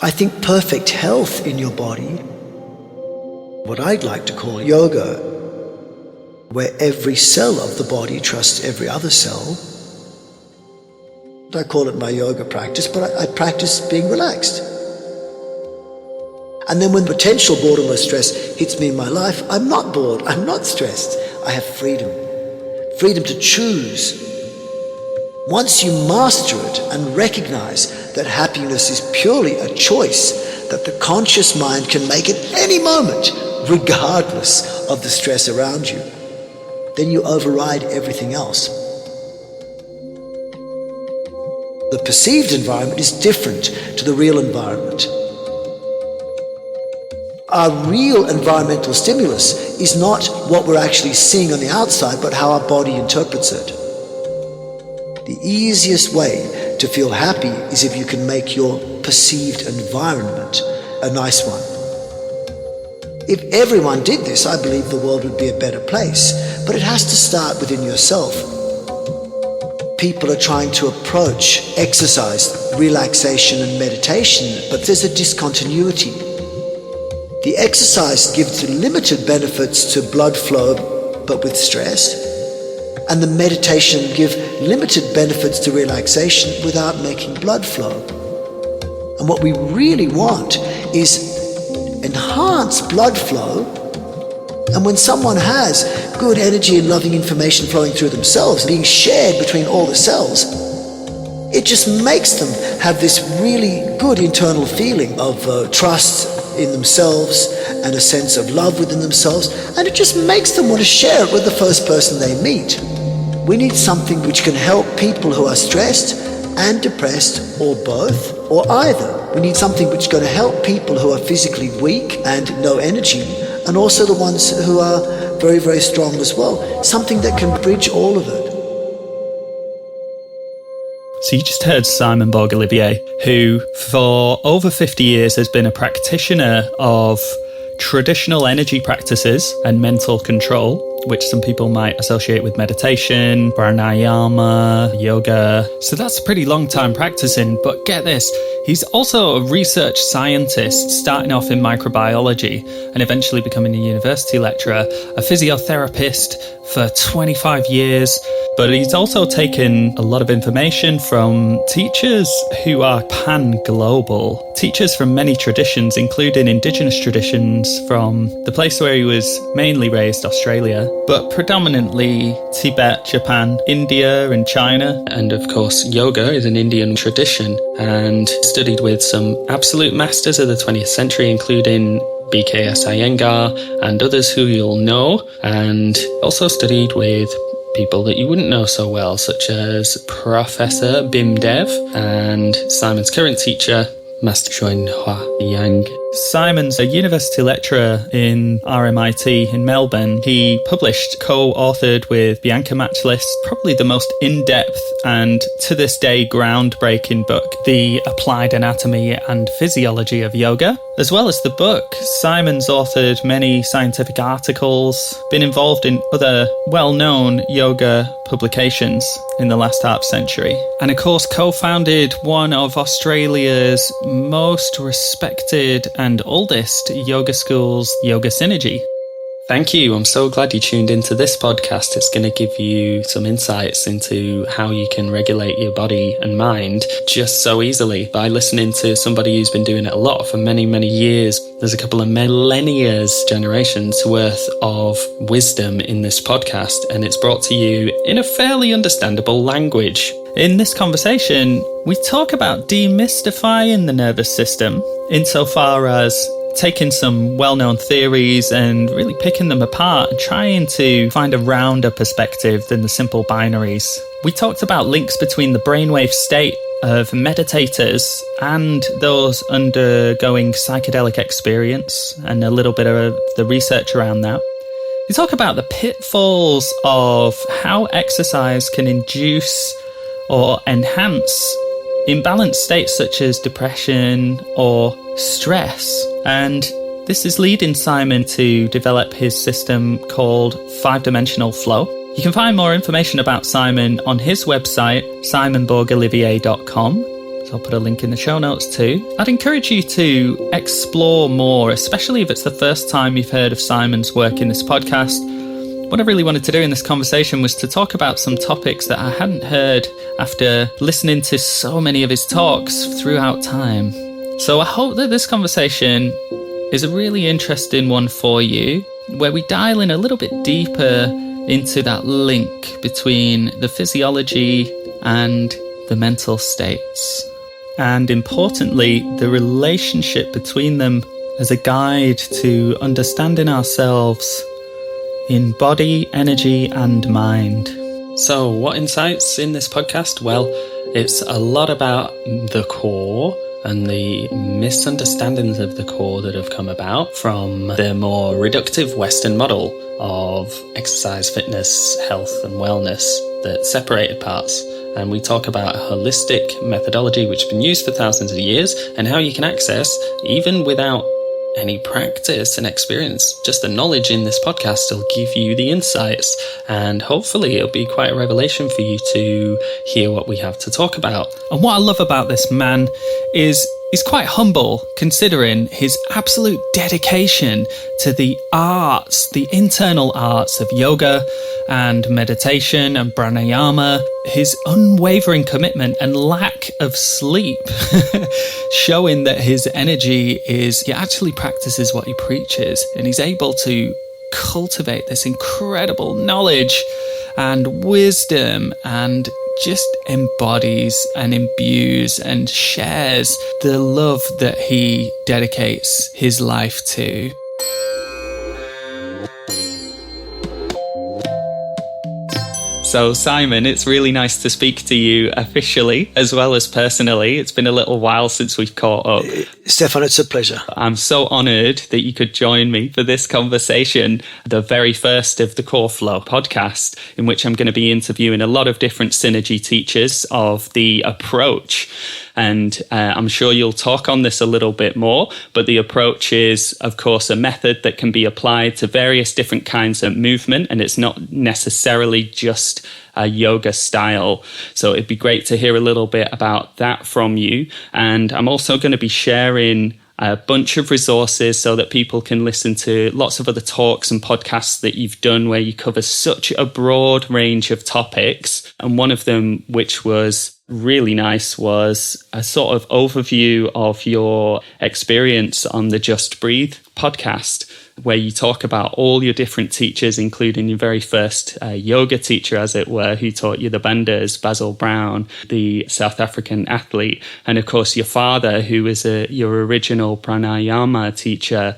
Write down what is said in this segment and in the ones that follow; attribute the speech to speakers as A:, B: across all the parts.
A: I think perfect health in your body, what I'd like to call yoga, where every cell of the body trusts every other cell. I call it my yoga practice, but I practice being relaxed. And then when potential boredom or stress hits me in my life, I'm not bored, I'm not stressed. I have freedom. Freedom to choose. Once you master it and recognize that happiness is purely a choice that the conscious mind can make at any moment, regardless of the stress around you, then you override everything else. The perceived environment is different to the real environment. Our real environmental stimulus is not what we're actually seeing on the outside, but how our body interprets it. The easiest way to feel happy is if you can make your perceived environment a nice one. If everyone did this, I believe the world would be a better place. But it has to start within yourself. People are trying to approach exercise, relaxation and meditation, but there's a discontinuity. The exercise gives limited benefits to blood flow, but with stress, and the meditation gives limited benefits to relaxation without making blood flow. And what we really want is enhanced blood flow. And when someone has good energy and loving information flowing through themselves, being shared between all the cells, it just makes them have this really good internal feeling of trust in themselves and a sense of love within themselves, and it just makes them want to share it with the first person they meet. We need something which can help people who are stressed and depressed, or both, or either. We need something which is going to help people who are physically weak and no energy, and also the ones who are very, very strong as well. Something that can bridge all of it.
B: So you just heard Simon Borg Olivier, who for over 50 years has been a practitioner of traditional energy practices and mental control, which some people might associate with meditation, pranayama, yoga. So that's a pretty long time practicing, but get this, he's also a research scientist, starting off in microbiology and eventually becoming a university lecturer, a physiotherapist for 25 years. But he's also taken a lot of information from teachers who are pan-global, teachers from many traditions, including indigenous traditions from the place where he was mainly raised, Australia, but predominantly Tibet, Japan, India and China. And of course, yoga is an Indian tradition, and studied with some absolute masters of the 20th century, including BKS Iyengar and others who you'll know, and also studied with people that you wouldn't know so well, such as Professor Bimdev and Simon's current teacher, Master Choinhua Yang. Simon's a university lecturer in RMIT in Melbourne. He published, co-authored with Bianca Matchliss, probably the most in-depth and to this day groundbreaking book, The Applied Anatomy and Physiology of Yoga. As well as the book, Simon's authored many scientific articles, been involved in other well-known yoga publications in the last half century, and of course co-founded one of Australia's most respected and oldest yoga schools, Yoga Synergy. Thank you. I'm so glad you tuned into this podcast. It's going to give you some insights into how you can regulate your body and mind just so easily by listening to somebody who's been doing it a lot for many, many years. There's a couple of millennia generations worth of wisdom in this podcast, and it's brought to you in a fairly understandable language. In this conversation, we talk about demystifying the nervous system insofar as taking some well-known theories and really picking them apart and trying to find a rounder perspective than the simple binaries. We talked about links between the brainwave state of meditators and those undergoing psychedelic experience and a little bit of the research around that. We talk about the pitfalls of how exercise can induce or enhance imbalanced states such as depression or stress. And this is leading Simon to develop his system called 5-dimensional flow. You can find more information about Simon on his website, simonborgolivier.com. So I'll put a link in the show notes too. I'd encourage you to explore more, especially if it's the first time you've heard of Simon's work in this podcast. What I really wanted to do in this conversation was to talk about some topics that I hadn't heard after listening to so many of his talks throughout time. So I hope that this conversation is a really interesting one for you, where we dial in a little bit deeper into that link between the physiology and the mental states. And importantly, the relationship between them as a guide to understanding ourselves in body, energy, and mind. So, what insights in this podcast? Well, it's a lot about the core and the misunderstandings of the core that have come about from the more reductive Western model of exercise, fitness, health, and wellness that separated parts. And we talk about a holistic methodology which has been used for thousands of years and how you can access, even without any practice and experience, just the knowledge in this podcast will give you the insights, and hopefully it'll be quite a revelation for you to hear what we have to talk about. And what I love about this man is he's quite humble, considering his absolute dedication to the arts, the internal arts of yoga and meditation and pranayama, his unwavering commitment and lack of sleep, showing that his energy is, he actually practices what he preaches, and he's able to cultivate this incredible knowledge and wisdom and just embodies and imbues and shares the love that he dedicates his life to. So Simon, it's really nice to speak to you officially as well as personally. It's been a little while since we've caught up.
A: Stefan, it's a pleasure.
B: I'm so honoured that you could join me for this conversation, the very first of the Core Flow podcast, in which I'm going to be interviewing a lot of different synergy teachers of the approach. And I'm sure you'll talk on this a little bit more, but the approach is, of course, a method that can be applied to various different kinds of movement, and it's not necessarily just a yoga style. So it'd be great to hear a little bit about that from you. And I'm also going to be sharing a bunch of resources so that people can listen to lots of other talks and podcasts that you've done where you cover such a broad range of topics. And one of them, which was really nice, was a sort of overview of your experience on the Just Breathe podcast, where you talk about all your different teachers, including your very first yoga teacher, as it were, who taught you the bandhas, Basil Brown, the South African athlete, and of course your father, who was your original pranayama teacher,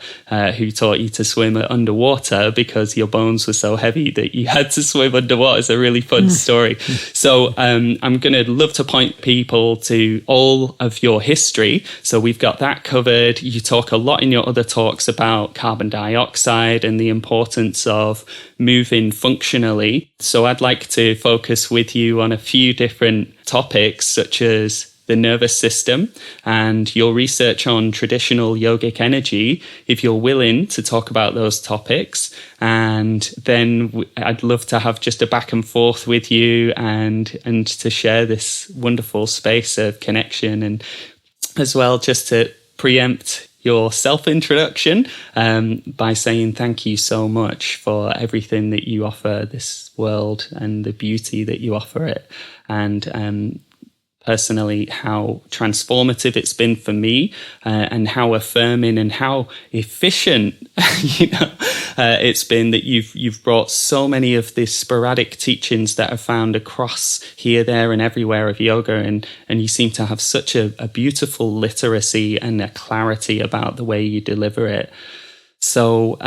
B: who taught you to swim underwater because your bones were so heavy that you had to swim underwater. It's a really fun story. So I'm going to love to point people to all of your history. So we've got that covered. You talk a lot in your other talks about carbon dioxide and the importance of moving functionally. So I'd like to focus with you on a few different topics, such as the nervous system and your research on traditional yogic energy, if you're willing to talk about those topics. And then I'd love to have just a back and forth with you and to share this wonderful space of connection, and as well just to preempt your self-introduction by saying thank you so much for everything that you offer this world and the beauty that you offer it. And personally, how transformative it's been for me, and how affirming and how efficient it's been that you've brought so many of the sporadic teachings that are found across here, there, and everywhere of yoga, and you seem to have such a beautiful literacy and a clarity about the way you deliver it. So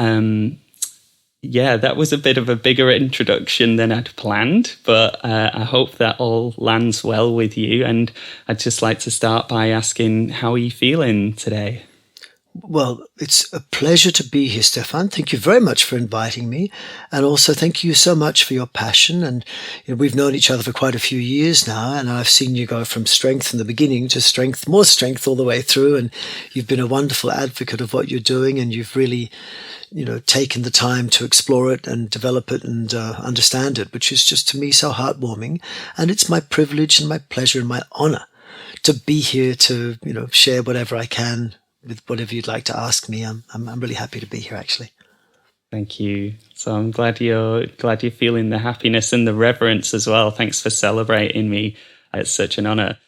B: yeah, that was a bit of a bigger introduction than I'd planned, but I hope that all lands well with you. And I'd just like to start by asking, how are you feeling today?
A: Well, it's a pleasure to be here, Stefan. Thank you very much for inviting me. And also thank you so much for your passion. And we've known each other for quite a few years now, and I've seen you go from strength in the beginning to strength, more strength all the way through. And you've been a wonderful advocate of what you're doing, and you've really taken the time to explore it and develop it and understand it, which is just to me so heartwarming. And it's my privilege and my pleasure and my honor to be here to, share whatever I can with whatever you'd like to ask me. I'm really happy to be here, actually.
B: Thank you. So I'm glad you're feeling the happiness and the reverence as well. Thanks for celebrating me. It's such an honor.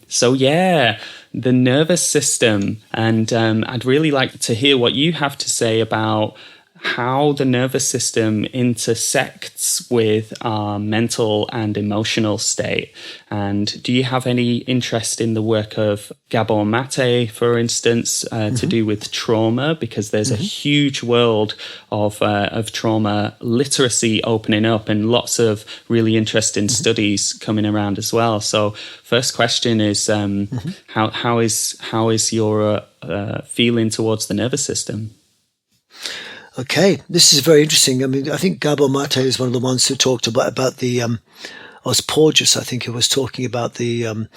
B: So yeah, the nervous system, and I'd really like to hear what you have to say about how the nervous system intersects with our mental and emotional state. And do you have any interest in the work of Gabor Mate, for instance, to do with trauma? Because there's a huge world of trauma literacy opening up, and lots of really interesting studies coming around as well. So first question is, how is your feeling towards the nervous system?
A: Okay, this is very interesting. I mean, I think Gabor Mate is one of the ones who talked about the, was Porges, I think, who was talking about the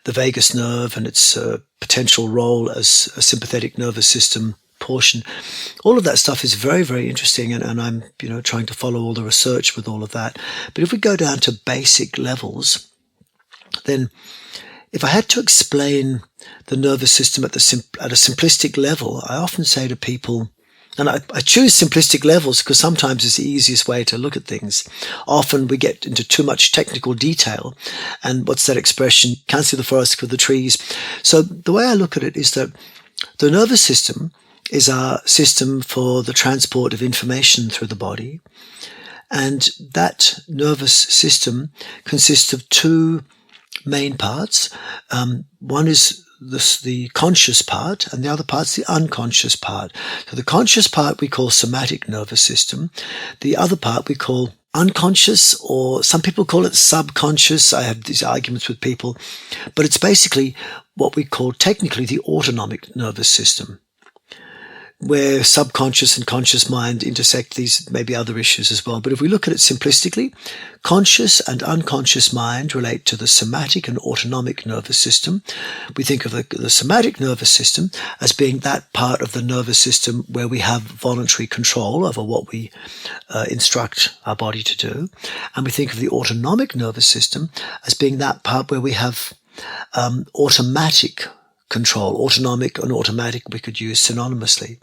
A: vagus nerve and its potential role as a sympathetic nervous system portion. All of that stuff is very, very interesting, and I'm, trying to follow all the research with all of that. But if we go down to basic levels, then if I had to explain the nervous system at a simplistic level, I often say to people, and I choose simplistic levels because sometimes it's the easiest way to look at things. Often we get into too much technical detail, and what's that expression? Can't see the forest for the trees. So the way I look at it is that the nervous system is our system for the transport of information through the body. And that nervous system consists of two main parts. One is the conscious part, and the other part's the unconscious part. So the conscious part we call somatic nervous system. The other part we call unconscious, or some people call it subconscious. I have these arguments with people, but it's basically what we call technically the autonomic nervous system, where subconscious and conscious mind intersect. These maybe other issues as well. But if we look at it simplistically, conscious and unconscious mind relate to the somatic and autonomic nervous system. We think of the somatic nervous system as being that part of the nervous system where we have voluntary control over what we instruct our body to do. And we think of the autonomic nervous system as being that part where we have automatic control. Autonomic and automatic we could use synonymously.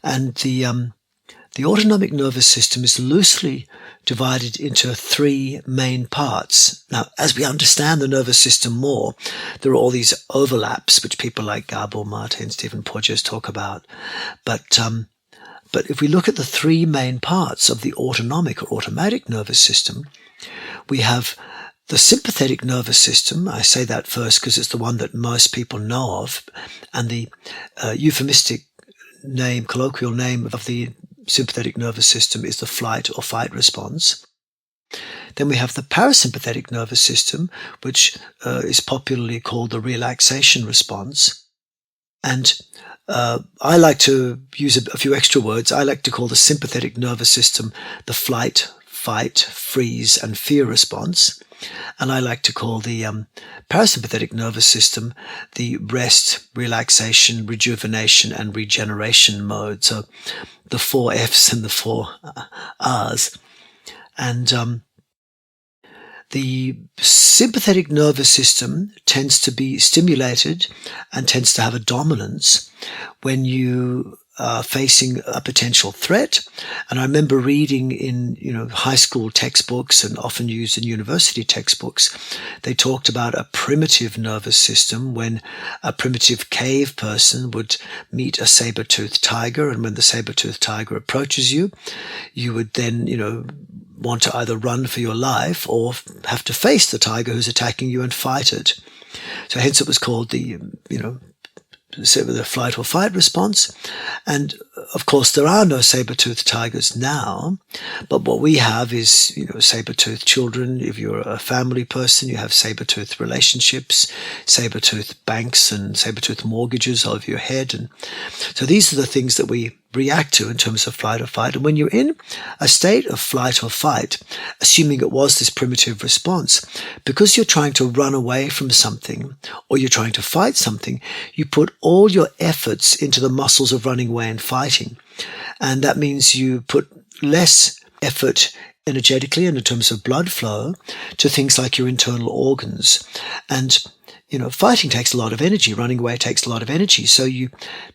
A: And the autonomic nervous system is loosely divided into three main parts. Now, as we understand the nervous system more, there are all these overlaps which people like Gabor Mate and Stephen Porges talk about. But if we look at the three main parts of the autonomic or automatic nervous system, we have the sympathetic nervous system. I say that first because it's the one that most people know of, and the euphemistic name, colloquial name of the sympathetic nervous system is the flight or fight response. Then we have the parasympathetic nervous system, which is popularly called the relaxation response. And I like to use a few extra words. I like to call the sympathetic nervous system the flight, fight, freeze, and fear response. And I like to call the parasympathetic nervous system the rest, relaxation, rejuvenation, and regeneration mode. So the 4 F's and the 4 R's. And the sympathetic nervous system tends to be stimulated and tends to have a dominance when you facing a potential threat. And I remember reading in, high school textbooks and often used in university textbooks, they talked about a primitive nervous system when a primitive cave person would meet a saber-toothed tiger. And when the saber-toothed tiger approaches you, you would then, want to either run for your life or have to face the tiger who's attacking you and fight it. So hence it was called the flight or fight response. And of course, there are no saber-toothed tigers now, but what we have is, saber-toothed children. If you're a family person, you have saber-toothed relationships, saber-toothed banks and saber-toothed mortgages over your head. And so these are the things that we react to in terms of flight or fight. And when you're in a state of flight or fight, assuming it was this primitive response, because you're trying to run away from something or you're trying to fight something, you put all your efforts into the muscles of running away and fighting. And that means you put less effort energetically and in terms of blood flow to things like your internal organs. And, fighting takes a lot of energy. Running away takes a lot of energy. So you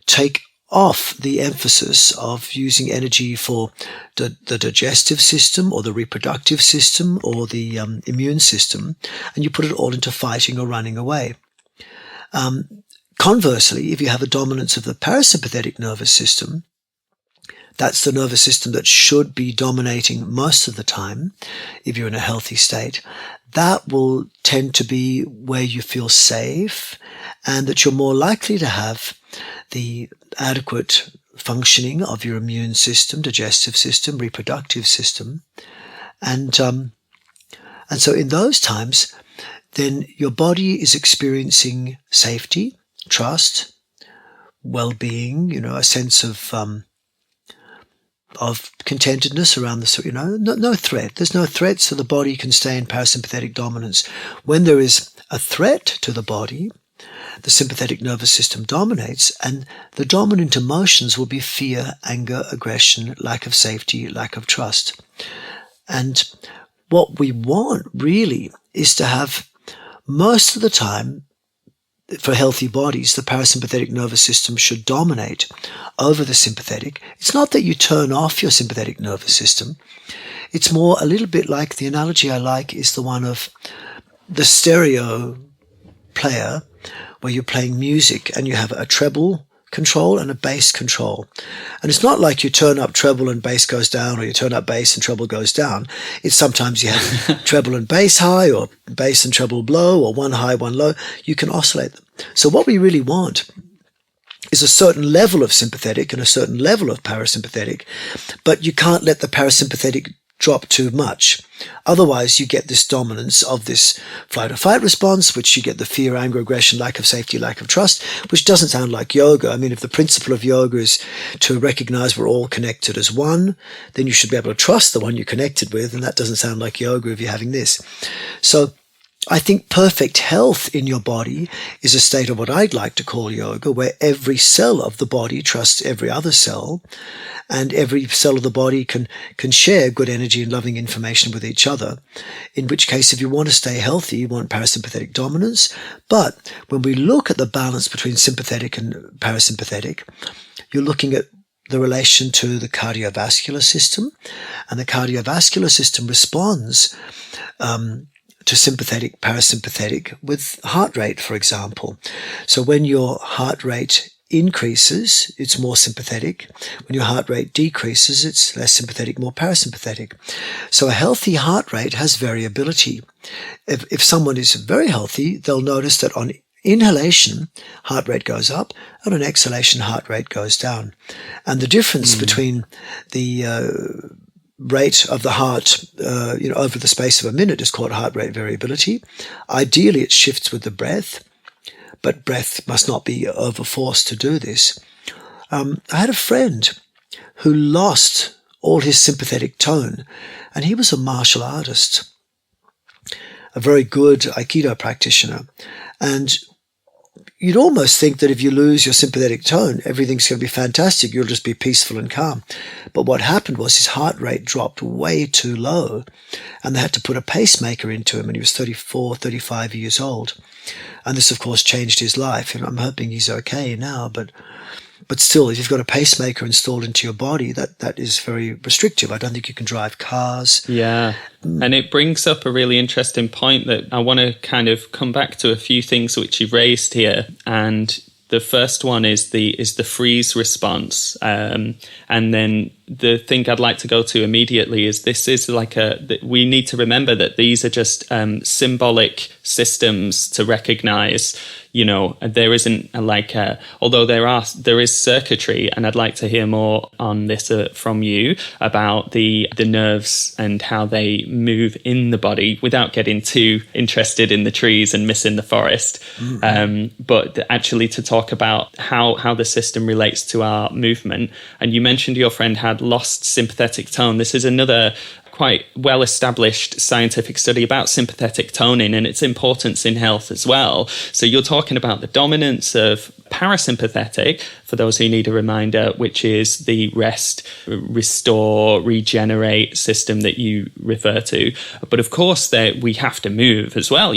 A: take off the emphasis of using energy for the digestive system or the reproductive system or the immune system, and you put it all into fighting or running away. Conversely, if you have a dominance of the parasympathetic nervous system, that's the nervous system that should be dominating most of the time if you're in a healthy state. That will tend to be where you feel safe and that you're more likely to have the adequate functioning of your immune system, digestive system, reproductive system. And so in those times, then your body is experiencing safety, trust, well-being, a sense of contentedness around the, no threat. There's no threat, so the body can stay in parasympathetic dominance. When there is a threat to the body, the sympathetic nervous system dominates, and the dominant emotions will be fear, anger, aggression, lack of safety, lack of trust. And what we want really is to have, most of the time, for healthy bodies, the parasympathetic nervous system should dominate over the sympathetic. It's not that you turn off your sympathetic nervous system. It's more a little bit like, the analogy I like is the one of the stereo player where you're playing music and you have a treble control and a bass control. And it's not like you turn up treble and bass goes down, or you turn up bass and treble goes down. It's sometimes you have treble and bass high, or bass and treble low, or one high, one low. You can oscillate them. So what we really want is a certain level of sympathetic and a certain level of parasympathetic, but you can't let the parasympathetic drop too much. Otherwise, you get this dominance of this flight or fight response, which you get the fear, anger, aggression, lack of safety, lack of trust, which doesn't sound like yoga. I mean, if the principle of yoga is to recognize we're all connected as one, then you should be able to trust the one you're connected with, and that doesn't sound like yoga if you're having this. So I think perfect health in your body is a state of what I'd like to call yoga, where every cell of the body trusts every other cell, and every cell of the body can share good energy and loving information with each other. In which case, if you want to stay healthy, you want parasympathetic dominance. But when we look at the balance between sympathetic and parasympathetic, you're looking at the relation to the cardiovascular system, and the cardiovascular system responds to sympathetic, parasympathetic with heart rate, for example. So when your heart rate increases, it's more sympathetic. When your heart rate decreases, it's less sympathetic, more parasympathetic. So a healthy heart rate has variability. If someone is very healthy, they'll notice that on inhalation, heart rate goes up, and on exhalation, heart rate goes down. And the difference between the rate of the heart, over the space of a minute is called heart rate variability. Ideally, it shifts with the breath, but breath must not be overforced to do this. I had a friend who lost all his sympathetic tone, and he was a martial artist, a very good Aikido practitioner. And you'd almost think that if you lose your sympathetic tone, everything's going to be fantastic. You'll just be peaceful and calm. But what happened was his heart rate dropped way too low, and they had to put a pacemaker into him, and he was 34, 35 years old. And this, of course, changed his life. And I'm hoping he's okay now, but still, if you've got a pacemaker installed into your body, that is very restrictive. I don't think you can drive cars.
B: Yeah. And it brings up a really interesting point that I want to kind of come back to a few things which you've raised here. And the first one is the freeze response. And then the thing I'd like to go to immediately is this is like we need to remember that these are just symbolic systems to recognize. There isn't although there is circuitry, and I'd like to hear more on this from you about the nerves and how they move in the body without getting too interested in the trees and missing the forest. But actually to talk about how the system relates to our movement. And you mentioned your friend had lost sympathetic tone. This is another quite well-established scientific study about sympathetic toning and its importance in health as well. So you're talking about the dominance of parasympathetic, for those who need a reminder, which is the rest, restore, regenerate system that you refer to. But of course, we have to move as well,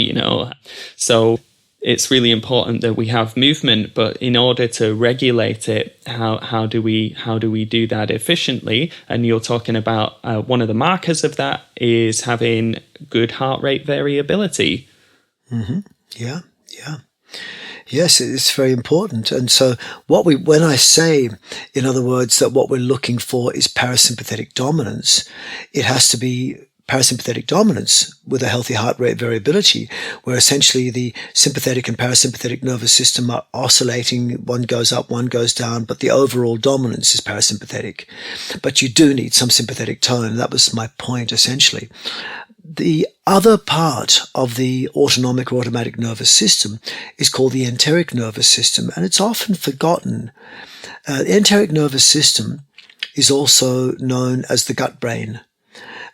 B: So it's really important that we have movement, but in order to regulate it, how do we do that efficiently? And you're talking about one of the markers of that is having good heart rate variability.
A: Mm-hmm. Yeah. Yes, it's very important. And so when I say, in other words, that what we're looking for is parasympathetic dominance, it has to be parasympathetic dominance with a healthy heart rate variability, where essentially the sympathetic and parasympathetic nervous system are oscillating. One goes up, one goes down, but the overall dominance is parasympathetic. But you do need some sympathetic tone. That was my point, essentially. The other part of the autonomic or automatic nervous system is called the enteric nervous system, and it's often forgotten. The enteric nervous system is also known as the gut brain.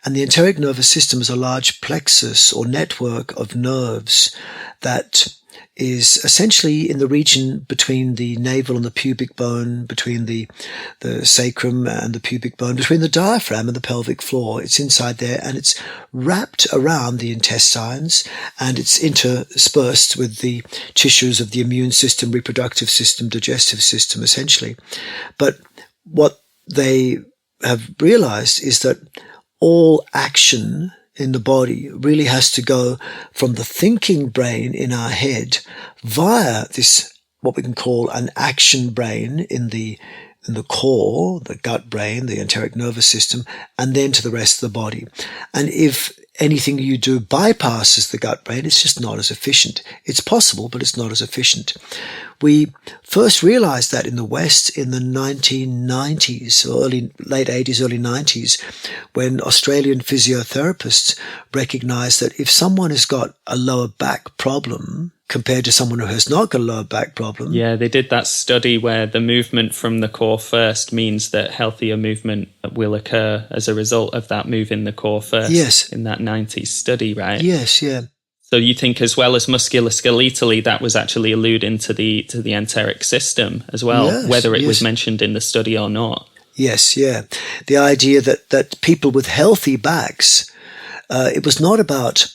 A: And the enteric nervous system is a large plexus or network of nerves that is essentially in the region between the navel and the pubic bone, between the sacrum and the pubic bone, between the diaphragm and the pelvic floor. It's inside there, and it's wrapped around the intestines, and it's interspersed with the tissues of the immune system, reproductive system, digestive system, essentially. But what they have realized is that all action in the body really has to go from the thinking brain in our head via this, what we can call an action brain in the core, the gut brain, the enteric nervous system, and then to the rest of the body. And if anything you do bypasses the gut brain, it's just not as efficient. It's possible, but it's not as efficient. We first realized that in the West in the 1990s, or late 80s, early 90s, when Australian physiotherapists recognized that if someone has got a lower back problem compared to someone who has not got a lower back problem.
B: Yeah, they did that study where the movement from the core first means that healthier movement will occur as a result of that move in the core first.
A: Yes.
B: In that 90s study, right?
A: Yes, yeah.
B: So you think as well as musculoskeletally, that was actually alluding to the enteric system as well,
A: yes,
B: whether it was mentioned in the study or not.
A: Yes, yeah. The idea that people with healthy backs, it was not about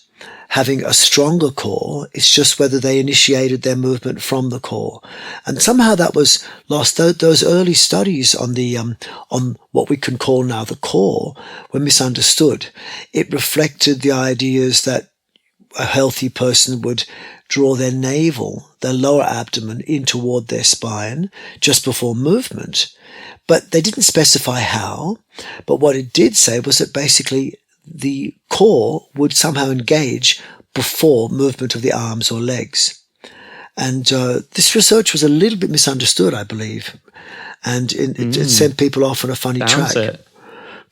A: having a stronger core, it's just whether they initiated their movement from the core. And somehow that was lost. Those early studies on on what we can call now the core were misunderstood. It reflected the ideas that a healthy person would draw their navel, their lower abdomen, in toward their spine just before movement. But they didn't specify how. But what it did say was that basically the core would somehow engage before movement of the arms or legs. And this research was a little bit misunderstood, I believe. And it sent people off on a funny track.
B: It.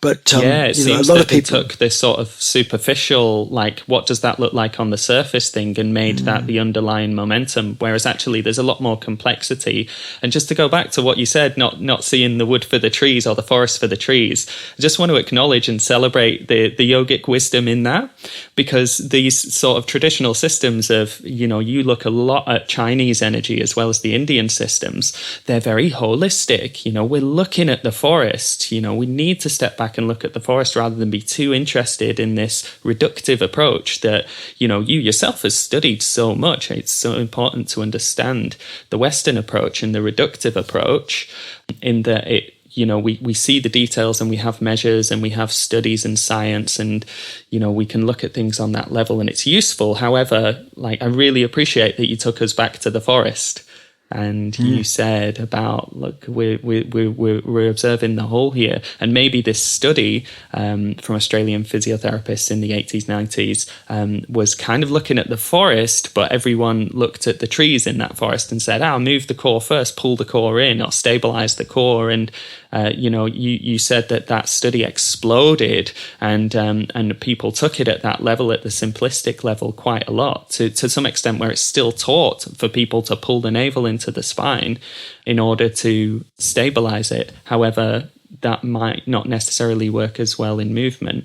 A: But
B: it seems
A: a lot
B: that
A: of people
B: they took this sort of superficial, like, what does that look like on the surface thing, and made that the underlying momentum, whereas actually there's a lot more complexity. And just to go back to what you said, not seeing the wood for the trees or the forest for the trees, I just want to acknowledge and celebrate the yogic wisdom in that, because these sort of traditional systems of, you look a lot at Chinese energy as well as the Indian systems, they're very holistic. We're looking at the forest, we need to step back and look at the forest rather than be too interested in this reductive approach that, you yourself has studied so much. It's so important to understand the Western approach and the reductive approach, in that it, we see the details and we have measures and we have studies and science, and, we can look at things on that level and it's useful. However, I really appreciate that you took us back to the forest. And you said about, look, we're observing the whole here. And maybe this study from Australian physiotherapists in the 80s, 90s was kind of looking at the forest, but everyone looked at the trees in that forest and said, move the core first, pull the core in, or stabilize the core. And, you said that study exploded, and people took it at that level, at the simplistic level, quite a lot, to some extent, where it's still taught for people to pull the navel into the spine in order to stabilize it. However, that might not necessarily work as well in movement.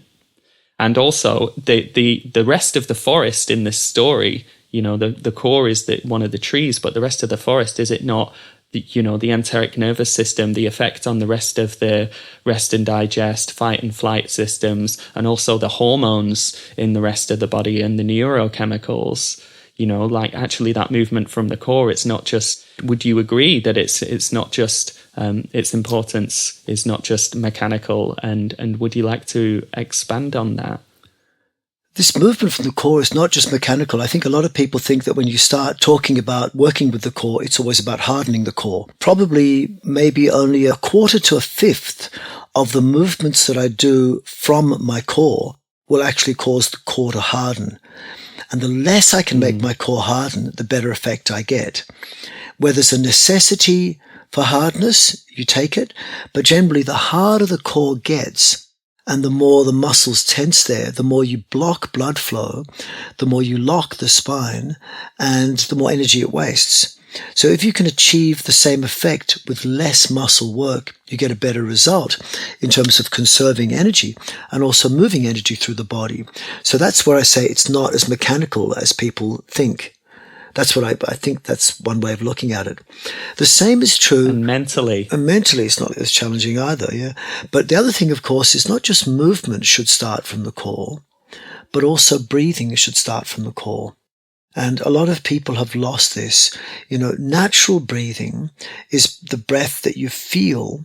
B: And also the rest of the forest in this story, the core is one of the trees, but the rest of the forest, is it not, the enteric nervous system, the effect on the rest of the rest and digest, fight and flight systems, and also the hormones in the rest of the body and the neurochemicals. Actually that movement from the core, it's not just, would you agree that it's not just, its importance is not just mechanical, and would you like to expand on that?
A: This movement from the core is not just mechanical. I think a lot of people think that when you start talking about working with the core, it's always about hardening the core. Probably maybe only a quarter to a fifth of the movements that I do from my core will actually cause the core to harden. And the less I can make my core harden, the better effect I get. Where there's a necessity for hardness, you take it. But generally, the harder the core gets, and the more the muscles tense there, the more you block blood flow, the more you lock the spine, and the more energy it wastes. So if you can achieve the same effect with less muscle work, you get a better result in terms of conserving energy and also moving energy through the body. So that's where I say it's not as mechanical as people think. That's what I think that's one way of looking at it. The same is true.
B: And mentally.
A: And mentally it's not as challenging either, yeah. But the other thing, of course, is not just movement should start from the core, but also breathing should start from the core. And a lot of people have lost this. Natural breathing is the breath that you feel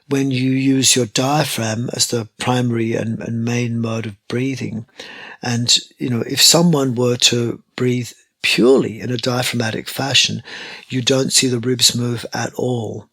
A: when you use your diaphragm as the primary and main mode of breathing. And, if someone were to breathe purely in a diaphragmatic fashion, you don't see the ribs move at all.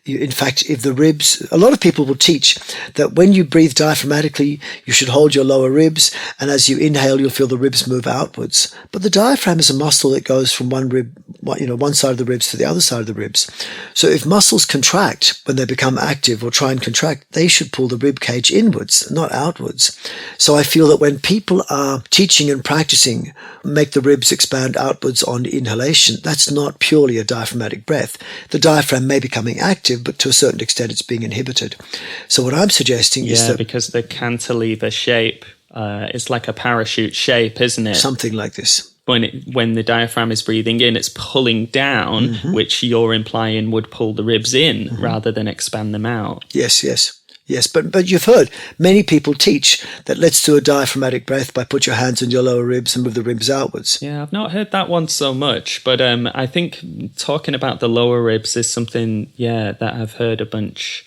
A: In fact, if the ribs, a lot of people will teach that when you breathe diaphragmatically, you should hold your lower ribs, and as you inhale, you'll feel the ribs move outwards. But the diaphragm is a muscle that goes from one side of the ribs to the other side of the ribs. So if muscles contract when they become active or try and contract, they should pull the rib cage inwards, not outwards. So I feel that when people are teaching and practicing, make the ribs expand outwards on inhalation, that's not purely a diaphragmatic breath. The diaphragm may be becoming active, but to a certain extent it's being inhibited. So what I'm suggesting is that...
B: because the cantilever shape is like a parachute shape, isn't it?
A: Something like this.
B: When the diaphragm is breathing in, it's pulling down, which you're implying would pull the ribs in rather than expand them out. Yes, but you've heard many people teach that let's do a diaphragmatic breath by put your hands on your lower ribs and move the ribs outwards. Yeah, I've not heard that one so much, but I think talking about the lower ribs is something, that I've heard a bunch.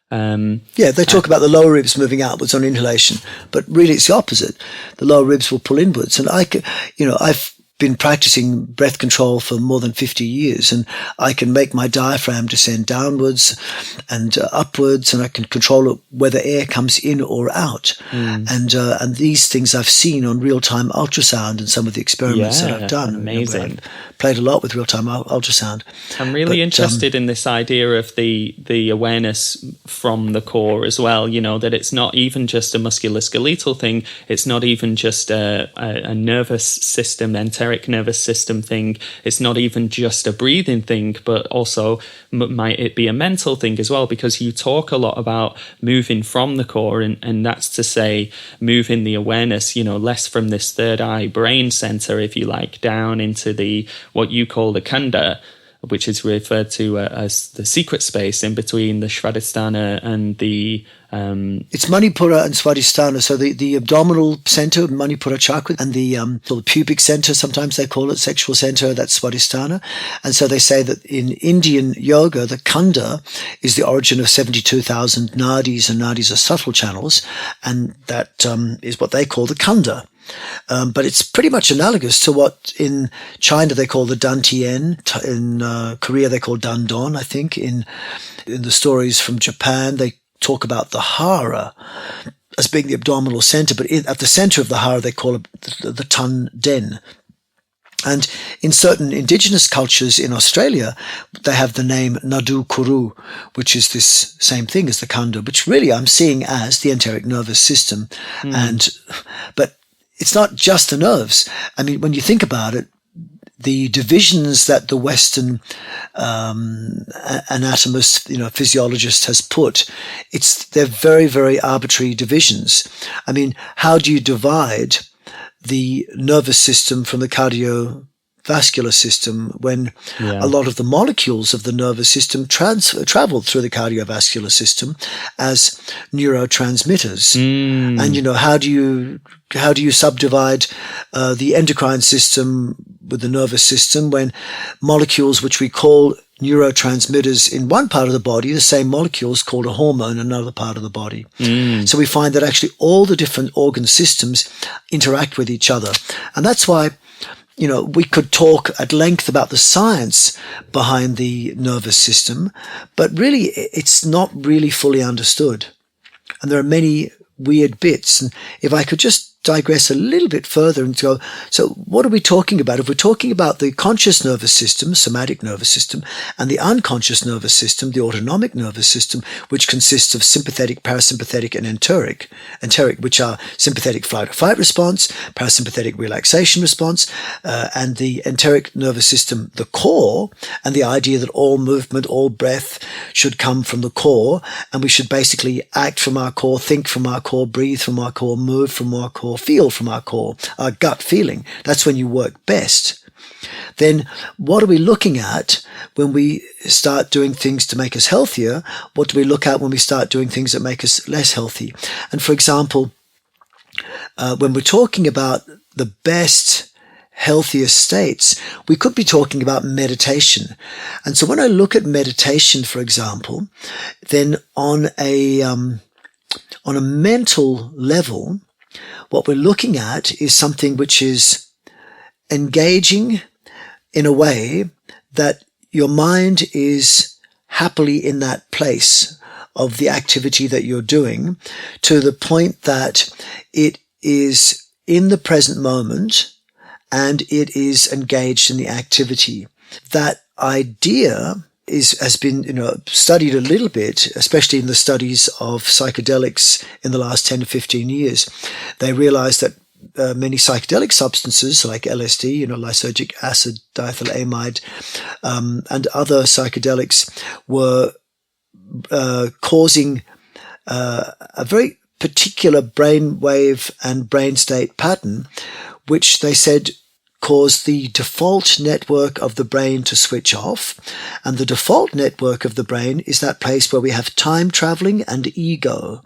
A: They talk about the lower ribs moving outwards on inhalation, but really it's the opposite. The lower ribs will pull inwards, and I've been practicing breath control for more than 50 years, and I can make my diaphragm descend downwards and upwards, and I can control it whether air comes in or out. And these things I've seen on real-time ultrasound and some of the experiments that I've done.
B: Amazing.
A: I've played a lot with real-time ultrasound.
B: I'm really interested in this idea of the awareness from the core as well, that it's not even just a musculoskeletal thing, it's not even just a nervous system, enteric nervous system thing, it's not even just a breathing thing, but also might it be a mental thing as well, because you talk a lot about moving from the core, and that's to say moving the awareness, less from this third eye brain center, if you like, down into the what you call the kunda, which is referred to as the secret space in between the Svadhisthana and the...
A: It's Manipura and Svadhisthana. So the abdominal center, Manipura chakra, and the pubic center, sometimes they call it sexual center, that's Svadhisthana. And so they say that in Indian yoga, the kanda is the origin of 72,000 nadis, and nadis are subtle channels, and that is what they call the kanda. But it's pretty much analogous to what in China they call the Dantien, in Korea they call Dandon, I think. In the stories from Japan, they talk about the hara as being the abdominal center, but at the center of the hara they call it the Tun Den. And in certain indigenous cultures in Australia, they have the name Nadu Kuru, which is this same thing as the kanda, which really I'm seeing as the enteric nervous system. But it's not just the nerves. I mean, when you think about it, the divisions that the Western anatomist, physiologist has put, they're very, very arbitrary divisions. I mean, how do you divide the nervous system from the cardiovascular system when a lot of the molecules of the nervous system travel through the cardiovascular system as neurotransmitters? And how do you subdivide the endocrine system with the nervous system when molecules which we call neurotransmitters in one part of the body, the same molecules called a hormone in another part of the body? So we find that actually all the different organ systems interact with each other. And that's why, we could talk at length about the science behind the nervous system, but really it's not really fully understood. And there are many weird bits. And if I could just digress a little bit further and go, so what are we talking about? If we're talking about the conscious nervous system, somatic nervous system, and the unconscious nervous system, the autonomic nervous system, which consists of sympathetic, parasympathetic, and enteric, which are sympathetic flight or fight response, parasympathetic relaxation response, and the enteric nervous system, the core, and the idea that all movement, all breath should come from the core, and we should basically act from our core, think from our core, breathe from our core, move from our core, feel from our core, our gut feeling. That's when you work best. Then what are we looking at when we start doing things to make us healthier? What do we look at when we start doing things that make us less healthy? And for example, when we're talking about the best, healthiest states, we could be talking about meditation. And so when I look at meditation, for example, then on a mental level, what we're looking at is something which is engaging in a way that your mind is happily in that place of the activity that you're doing, to the point that it is in the present moment and it is engaged in the activity. That idea has been studied a little bit, especially in the studies of psychedelics in the last 10 to 15 years. They realized that many psychedelic substances like LSD, lysergic acid, diethylamide, and other psychedelics were causing a very particular brainwave and brain state pattern, which they said caused the default network of the brain to switch off. And the default network of the brain is that place where we have time traveling and ego.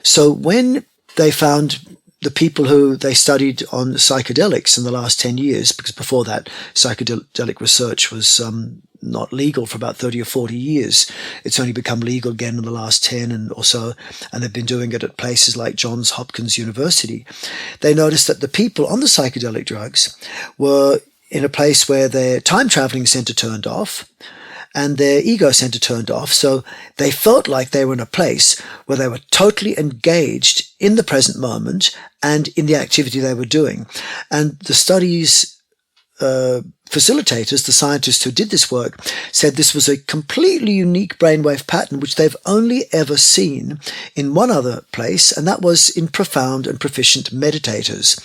A: So when they found the people who they studied on psychedelics in the last 10 years, because before that psychedelic research was not legal for about 30 or 40 years. It's only become legal again in the last 10 or so, and they've been doing it at places like Johns Hopkins University. They noticed that the people on the psychedelic drugs were in a place where their time-traveling center turned off and their ego center turned off, so they felt like they were in a place where they were totally engaged in the present moment and in the activity they were doing. And the studies facilitators, the scientists who did this work, said this was a completely unique brainwave pattern which they've only ever seen in one other place, and that was in profound and proficient meditators.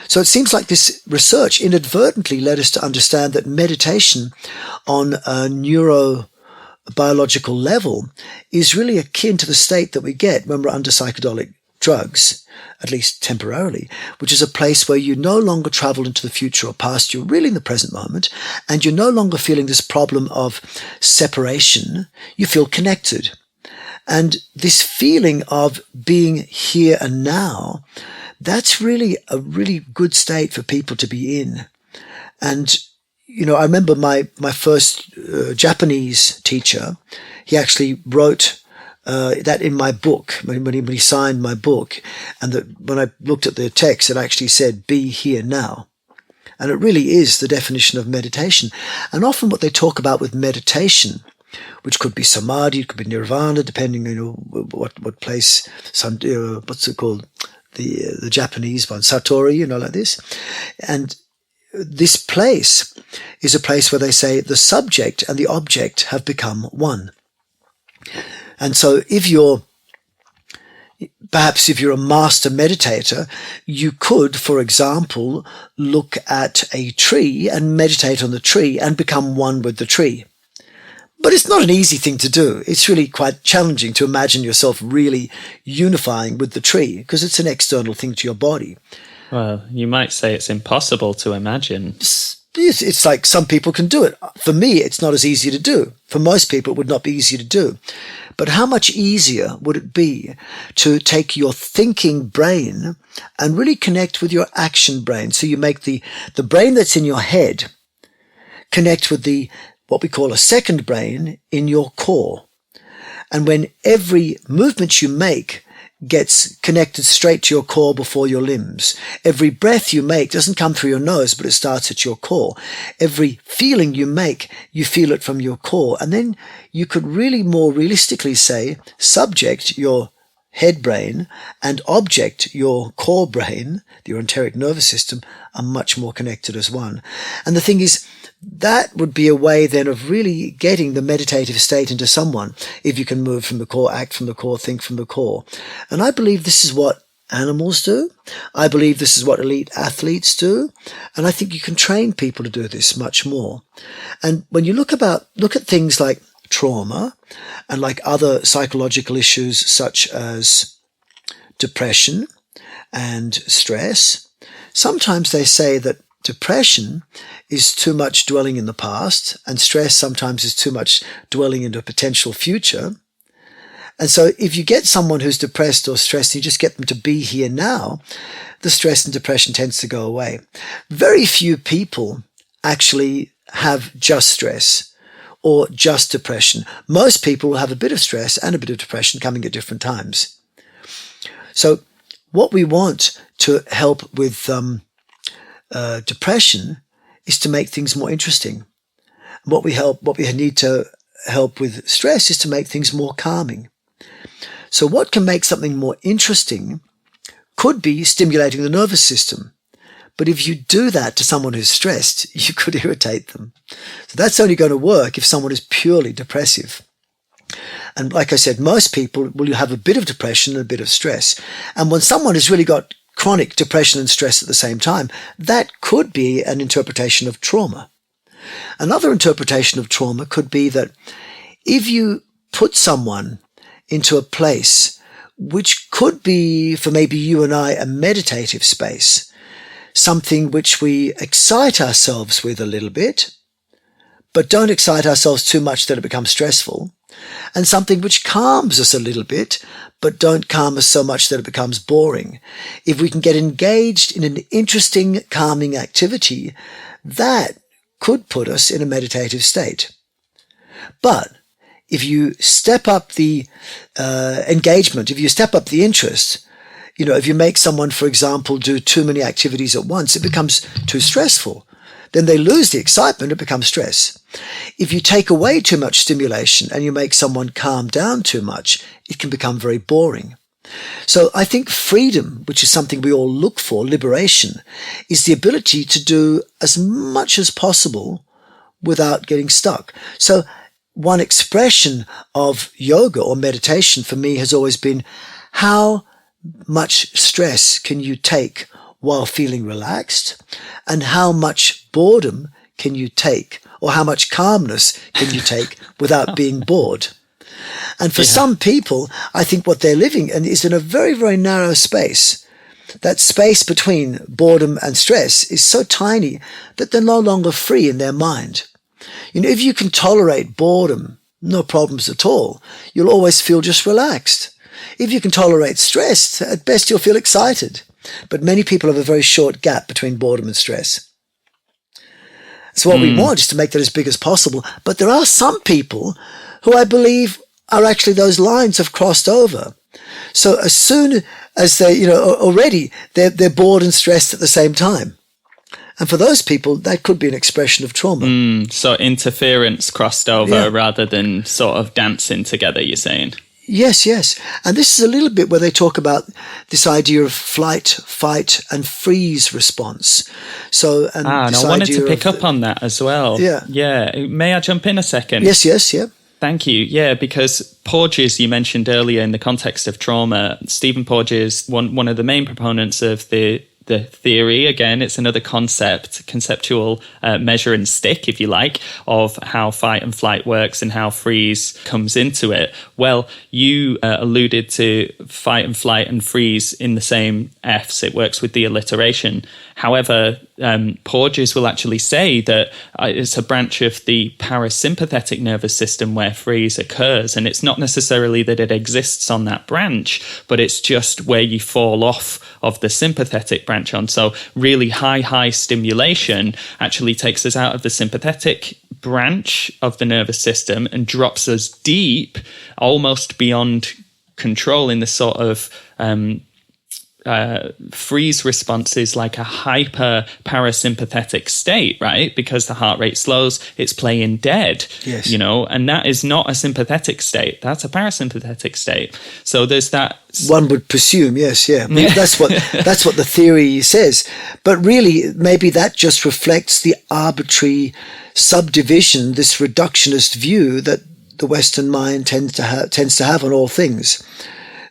A: So it seems like this research inadvertently led us to understand that meditation on a neurobiological level is really akin to the state that we get when we're under psychedelic drugs, at least temporarily, which is a place where you no longer travel into the future or past, you're really in the present moment, and you're no longer feeling this problem of separation, you feel connected. And this feeling of being here and now, that's really a really good state for people to be in. And, I remember my first Japanese teacher, he actually wrote that in my book, when he signed my book, and that when I looked at the text, it actually said, "Be here now." And it really is the definition of meditation. And often what they talk about with meditation, which could be samadhi, it could be nirvana, depending, what place, what's it called? The Japanese one, satori, like this. And this place is a place where they say the subject and the object have become one. And so if you're perhaps if you're a master meditator, you could, for example, look at a tree and meditate on the tree and become one with the tree. But it's not an easy thing to do. It's really quite challenging to imagine yourself really unifying with the tree because it's an external thing to your body.
B: Well, you might say it's impossible to imagine.
A: It's like some people can do it. For me, it's not as easy to do. For most people, it would not be easy to do. But how much easier would it be to take your thinking brain and really connect with your action brain? So you make the brain that's in your head connect with what we call a second brain in your core. And when every movement you make gets connected straight to your core before your limbs, every breath you make doesn't come through your nose, but it starts at your core. Every feeling you make, you feel it from your core. And then you could really more realistically say, subject, your head brain, and object, your core brain, your enteric nervous system, are much more connected as one. And the thing is, that would be a way then of really getting the meditative state into someone, if you can move from the core, act from the core, think from the core. And I believe this is what animals do. I believe this is what elite athletes do. And I think you can train people to do this much more. And when you look at things like trauma and like other psychological issues such as depression and stress, sometimes they say that depression is too much dwelling in the past, and stress sometimes is too much dwelling into a potential future. And so if you get someone who's depressed or stressed, you just get them to be here now, the stress and depression tends to go away. Very few people actually have just stress or just depression. Most people will have a bit of stress and a bit of depression coming at different times. So what we want to help with depression is to make things more interesting. What we need to help with stress is to make things more calming. So what can make something more interesting could be stimulating the nervous system. But if you do that to someone who's stressed, you could irritate them. So that's only going to work if someone is purely depressive. And like I said, most people will have a bit of depression and a bit of stress. And when someone has really got chronic depression and stress at the same time, that could be an interpretation of trauma. Another interpretation of trauma could be that if you put someone into a place which could be, for maybe you and I, a meditative space, something which we excite ourselves with a little bit, but don't excite ourselves too much that it becomes stressful, and something which calms us a little bit, but don't calm us so much that it becomes boring. If we can get engaged in an interesting, calming activity, that could put us in a meditative state. But if you step up the engagement, if you step up the interest, if you make someone, for example, do too many activities at once, it becomes too stressful. Then they lose the excitement, it becomes stress. If you take away too much stimulation and you make someone calm down too much, it can become very boring. So I think freedom, which is something we all look for, liberation, is the ability to do as much as possible without getting stuck. So one expression of yoga or meditation for me has always been, how much stress can you take while feeling relaxed, and how much boredom can you take, or how much calmness can you take without being bored? And for some people, I think what they're living in is in a very, very narrow space. That space between boredom and stress is so tiny that they're no longer free in their mind. If you can tolerate boredom, no problems at all, you'll always feel just relaxed. If you can tolerate stress, at best you'll feel excited. But many people have a very short gap between boredom and stress. So what we want is to make that as big as possible. But there are some people who I believe are actually, those lines have crossed over. So as soon as they, already they're bored and stressed at the same time. And for those people, that could be an expression of trauma.
B: So interference crossed over rather than sort of dancing together, you're saying?
A: Yes. And this is a little bit where they talk about this idea of flight, fight, and freeze response. So, and
B: I wanted to pick up on that as well.
A: Yeah.
B: May I jump in a second?
A: Yes, yeah.
B: Thank you. Yeah, because Porges, you mentioned earlier in the context of trauma, Stephen Porges, one of the main proponents of the theory. Again, it's another conceptual measure and stick, if you like, of how fight and flight works and how freeze comes into it. Well, you alluded to fight and flight and freeze in the same Fs. It works with the alliteration. However, Porges will actually say that it's a branch of the parasympathetic nervous system where freeze occurs. And it's not necessarily that it exists on that branch, but it's just where you fall off of the sympathetic branch on. So really high stimulation actually takes us out of the sympathetic branch of the nervous system and drops us deep, almost beyond control, in the sort of freeze response is like a hyper parasympathetic state, right? Because the heart rate slows, it's playing dead,
A: yes.
B: You know, and that is not a sympathetic state. That's a parasympathetic state. So there's that.
A: One would presume, yes, yeah. That's what the theory says. But really, maybe that just reflects the arbitrary subdivision, this reductionist view that the Western mind tends to have on all things.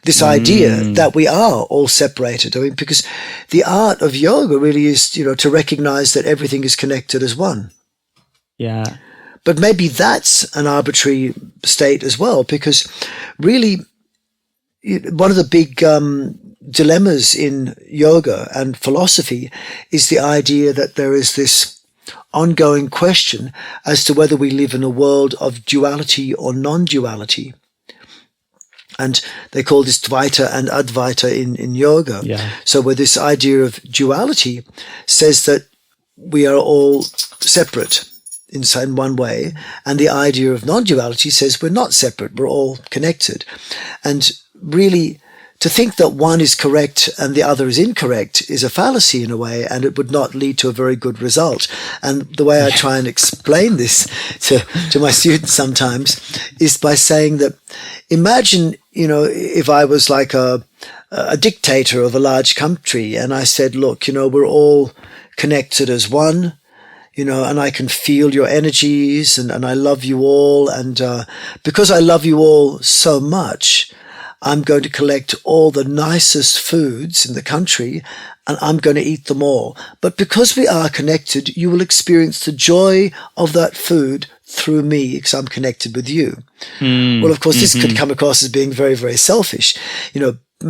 A: This idea that we are all separated. I mean, because the art of yoga really is, to recognize that everything is connected as one.
B: Yeah.
A: But maybe that's an arbitrary state as well, because really one of the big dilemmas in yoga and philosophy is the idea that there is this ongoing question as to whether we live in a world of duality or non-duality. And they call this Dvaita and Advaita in yoga.
B: Yeah.
A: So where this idea of duality says that we are all separate in one way, and the idea of non-duality says we're not separate, we're all connected. And really, to think that one is correct and the other is incorrect is a fallacy in a way, and it would not lead to a very good result. And the way I try and explain this to my students sometimes is by saying that, imagine, if I was like a dictator of a large country and I said, look, we're all connected as one, and I can feel your energies and I love you all. And because I love you all so much, I'm going to collect all the nicest foods in the country and I'm going to eat them all. But because we are connected, you will experience the joy of that food through me because I'm connected with you. Well, of course, this could come across as being very, very selfish.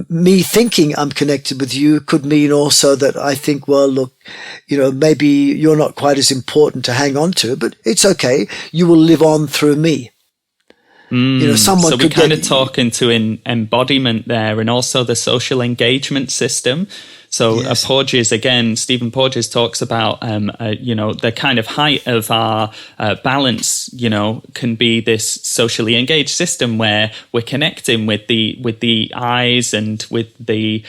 A: Me thinking I'm connected with you could mean also that I think, well, look, maybe you're not quite as important to hang on to, but it's okay. You will live on through me. Someone
B: so we
A: could
B: kind of talk into embodiment there, and also the social engagement system. So
A: yes.
B: Stephen Porges talks about, the kind of height of our balance, can be this socially engaged system where we're connecting with the eyes and with the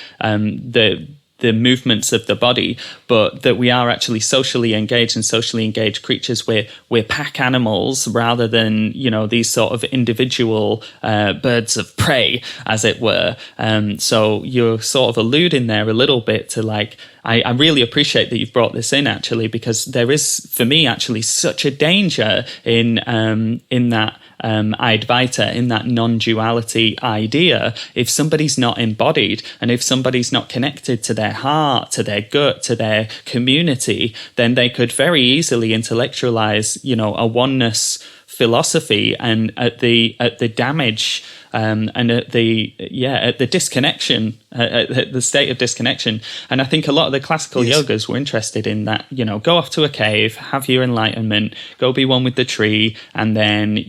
B: movements of the body, but that we are actually socially engaged and socially engaged creatures. We're pack animals rather than, these sort of individual birds of prey, as it were. So you're sort of alluding there a little bit to I really appreciate that you've brought this in, actually, because there is, for me, actually such a danger in that Advaita, in that non-duality idea. If somebody's not embodied and if somebody's not connected to their heart, to their gut, to their community, then they could very easily intellectualize, a oneness philosophy, and at the damage and at the disconnection, at the state of disconnection. And I think a lot of the classical yogas were interested in that, go off to a cave, have your enlightenment, go be one with the tree, and then,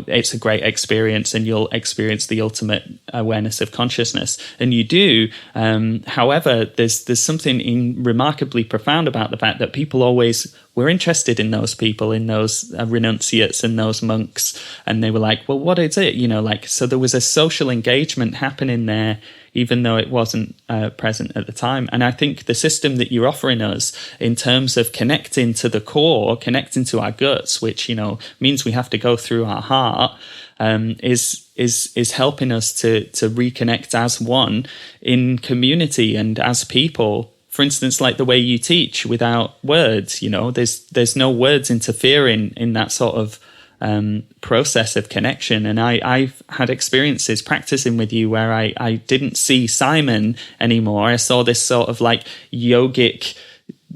B: it's a great experience and you'll experience the ultimate awareness of consciousness. And you do. However, there's something remarkably profound about the fact that people always were interested in those people, in those renunciates and those monks. And they were like, well, what is it? So there was a social engagement happening there, even though it wasn't present at the time. And I think the system that you're offering us in terms of connecting to the core, connecting to our guts, which, means we have to go through our heart, is helping us to reconnect as one in community and as people. For instance, like the way you teach without words, there's no words interfering in that sort of process of connection. And I've had experiences practicing with you where I didn't see Simon anymore. I saw this sort of like yogic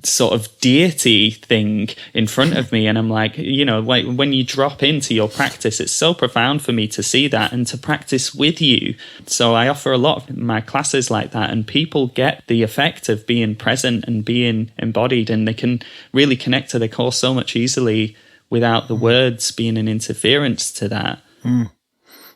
B: sort of deity thing in front of me, and I'm like, like when you drop into your practice, it's so profound for me to see that and to practice with you. So I offer a lot of my classes like that, and people get the effect of being present and being embodied, and they can really connect to their core so much easily without the words being an interference to that.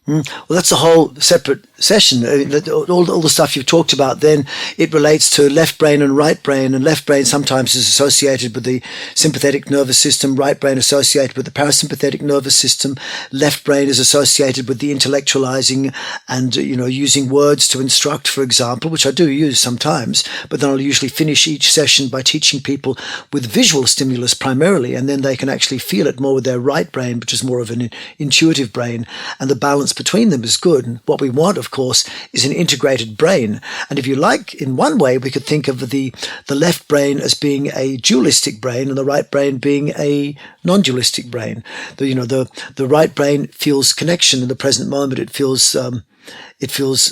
A: Well, that's a whole separate session. All the stuff you've talked about, then it relates to left brain and right brain, and left brain sometimes is associated with the sympathetic nervous system, right brain associated with the parasympathetic nervous system, left brain is associated with the intellectualizing and, using words to instruct, for example, which I do use sometimes, but then I'll usually finish each session by teaching people with visual stimulus primarily, and then they can actually feel it more with their right brain, which is more of an intuitive brain, and the balance between them is good. And what we want, of course, is an integrated brain. And if you like, in one way, we could think of the left brain as being a dualistic brain and the right brain being a non-dualistic brain. The right brain feels connection in the present moment. It feels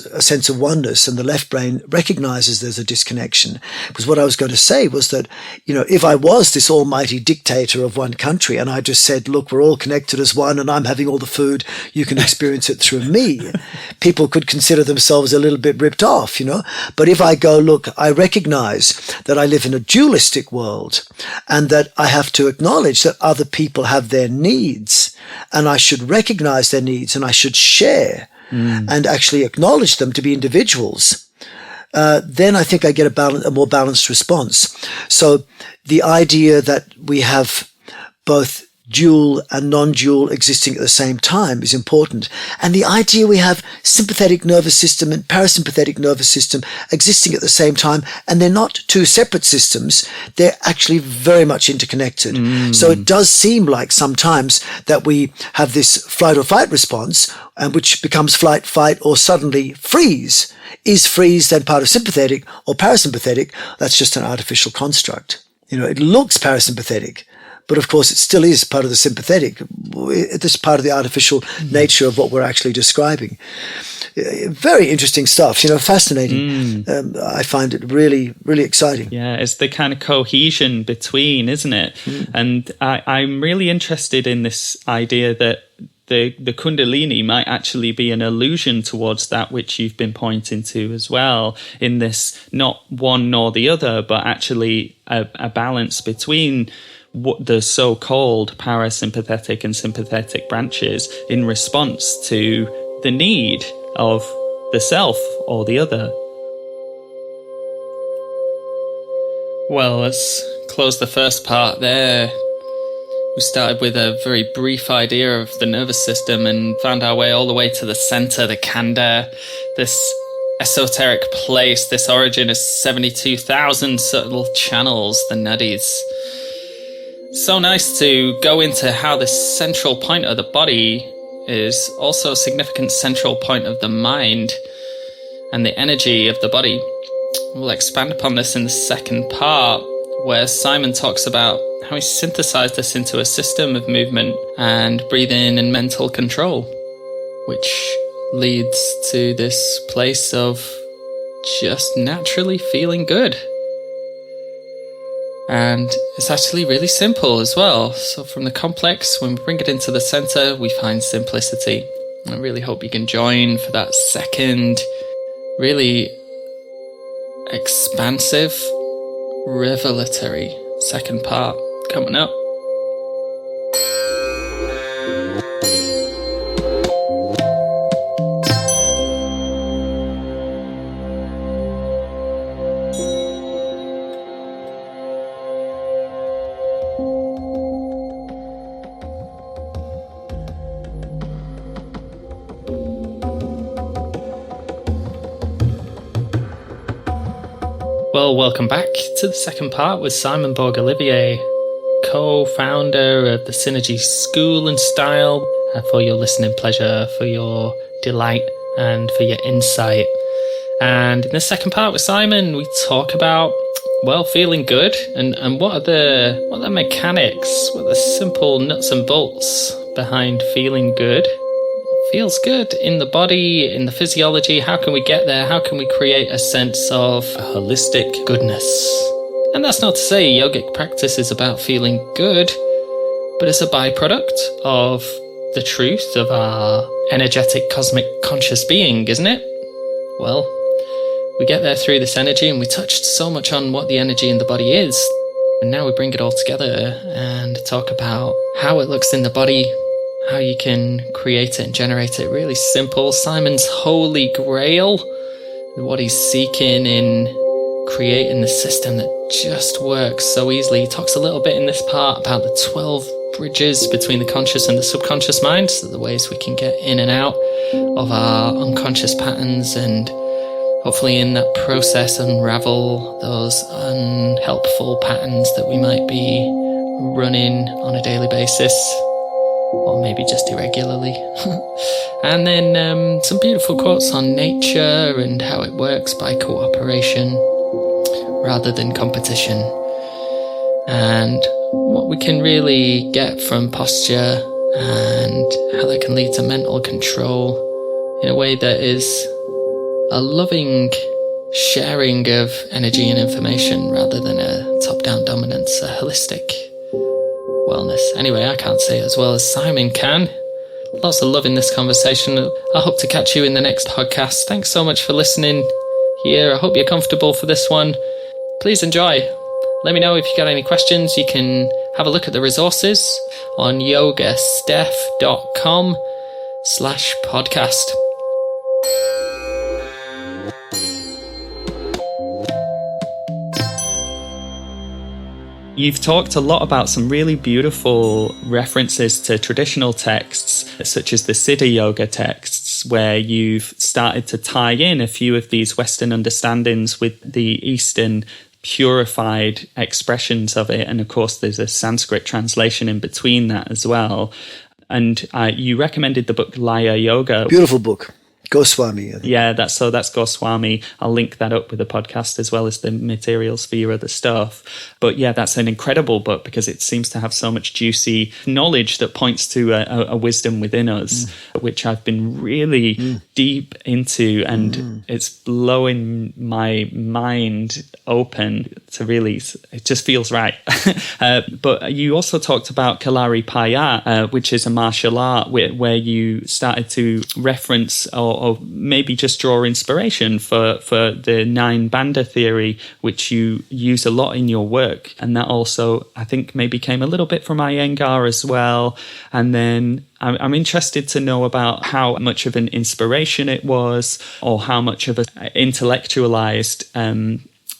A: a sense of oneness, and the left brain recognizes there's a disconnection. Because what I was going to say was that, if I was this almighty dictator of one country and I just said, look, we're all connected as one and I'm having all the food, you can experience it through me, people could consider themselves a little bit ripped off, But if I go, look, I recognize that I live in a dualistic world and that I have to acknowledge that other people have their needs, and I should recognize their needs and I should share and actually acknowledge them to be individuals, then I think I get a more balanced response. So the idea that we have both dual and non-dual existing at the same time is important. And the idea we have sympathetic nervous system and parasympathetic nervous system existing at the same time, and they're not two separate systems, they're actually very much interconnected. So it does seem like sometimes that we have this flight or fight response, and which becomes flight, fight, or suddenly freeze. Is freeze then part of sympathetic or parasympathetic? That's just an artificial construct. It looks parasympathetic, but of course, it still is part of the sympathetic. This is part of the artificial nature of what we're actually describing. Very interesting stuff, fascinating. I find it really, really exciting.
B: Yeah, it's the kind of cohesion between, isn't it? And I'm really interested in this idea that the Kundalini might actually be an allusion towards that which you've been pointing to as well, in this not one nor the other, but actually a balance between what the so-called parasympathetic and sympathetic branches in response to the need of the self or the other. Well, let's close the first part there. We started with a very brief idea of the nervous system and found our way all the way to the center, the Kanda, this esoteric place, this origin of 72,000 subtle channels, the nadis. So nice to go into how this central point of the body is also a significant central point of the mind and the energy of the body. We'll expand upon this in the second part, where Simon talks about how he synthesized this into a system of movement and breathing and mental control, which leads to this place of just naturally feeling good. And it's actually really simple as well. So from the complex, when we bring it into the center, we find simplicity. And I really hope you can join for that second, really expansive, revelatory second part coming up. Well, welcome back to the second part with Simon Borg Olivier, co-founder of the Synergy School and Style, for your listening pleasure, for your delight, and for your insight. And in the second part with Simon, we talk about, well, feeling good and what are the mechanics, what are the simple nuts and bolts behind feeling good. What feels good in the body, in the physiology? How can we get there? How can we create a sense of holistic goodness? And that's not to say yogic practice is about feeling good, but it's a byproduct of the truth of our energetic cosmic conscious being, isn't it? Well, we get there through this energy, and we touched so much on what the energy in the body is. And now we bring it all together and talk about how it looks in the body, how you can create it and generate it. Really simple. Simon's holy grail, what he's seeking in creating the system that just works so easily. He talks a little bit in this part about the 12 bridges between the conscious and the subconscious mind, so the ways we can get in and out of our unconscious patterns, and hopefully in that process unravel those unhelpful patterns that we might be running on a daily basis, or maybe just irregularly. And then some beautiful quotes on nature and how it works by cooperation rather than competition, and what we can really get from posture and how that can lead to mental control in a way that is a loving sharing of energy and information rather than a top-down dominance, a holistic wellness. Anyway, I can't say it as well as Simon can. Lots of love in this conversation. I hope to catch you in the next podcast. Thanks so much for listening here. I hope you're comfortable for this one. Please enjoy. Let me know if you got any questions. You can have a look at the resources on yogasteph.com/podcast. You've talked a lot about some really beautiful references to traditional texts, such as the Siddha Yoga texts, where you've started to tie in a few of these Western understandings with the Eastern purified expressions of it. And of course, there's a Sanskrit translation in between that as well. And you recommended the book Laya Yoga.
A: Beautiful book. Goswami.
B: Yeah, that's Goswami. I'll link that up with the podcast as well as the materials for your other stuff. But yeah, that's an incredible book because it seems to have so much juicy knowledge that points to a wisdom within us, which I've been really deep into, and it's blowing my mind open to really, it just feels right. But you also talked about Kalari Paya, which is a martial art where you started to reference or maybe just draw inspiration for the 9 bandha theory, which you use a lot in your work. And that also, I think, maybe came a little bit from Iyengar as well. And then I'm interested to know about how much of an inspiration it was, or how much of an intellectualized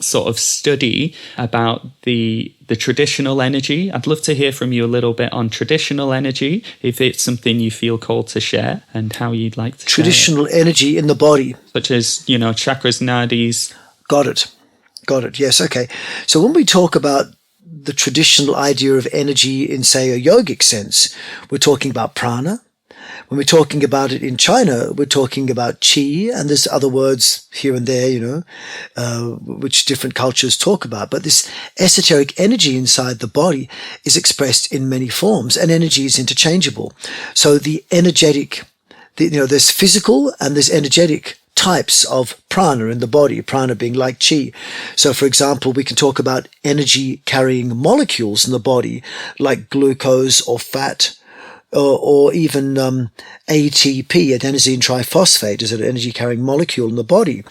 B: sort of study about the traditional energy. I'd love to hear from you a little bit on traditional energy, if it's something you feel called to share, and how you'd like to
A: traditional share energy in the body,
B: such as, chakras, nadis.
A: Got it. Yes. Okay. So when we talk about the traditional idea of energy in, say, a yogic sense, we're talking about prana. When we're talking about it in China, we're talking about qi, and there's other words here and there, which different cultures talk about. But this esoteric energy inside the body is expressed in many forms, and energy is interchangeable. So the energetic, there's physical and there's energetic types of prana in the body, prana being like qi. So, for example, we can talk about energy carrying molecules in the body, like glucose or fat, or even ATP, adenosine triphosphate, is an energy-carrying molecule in the body.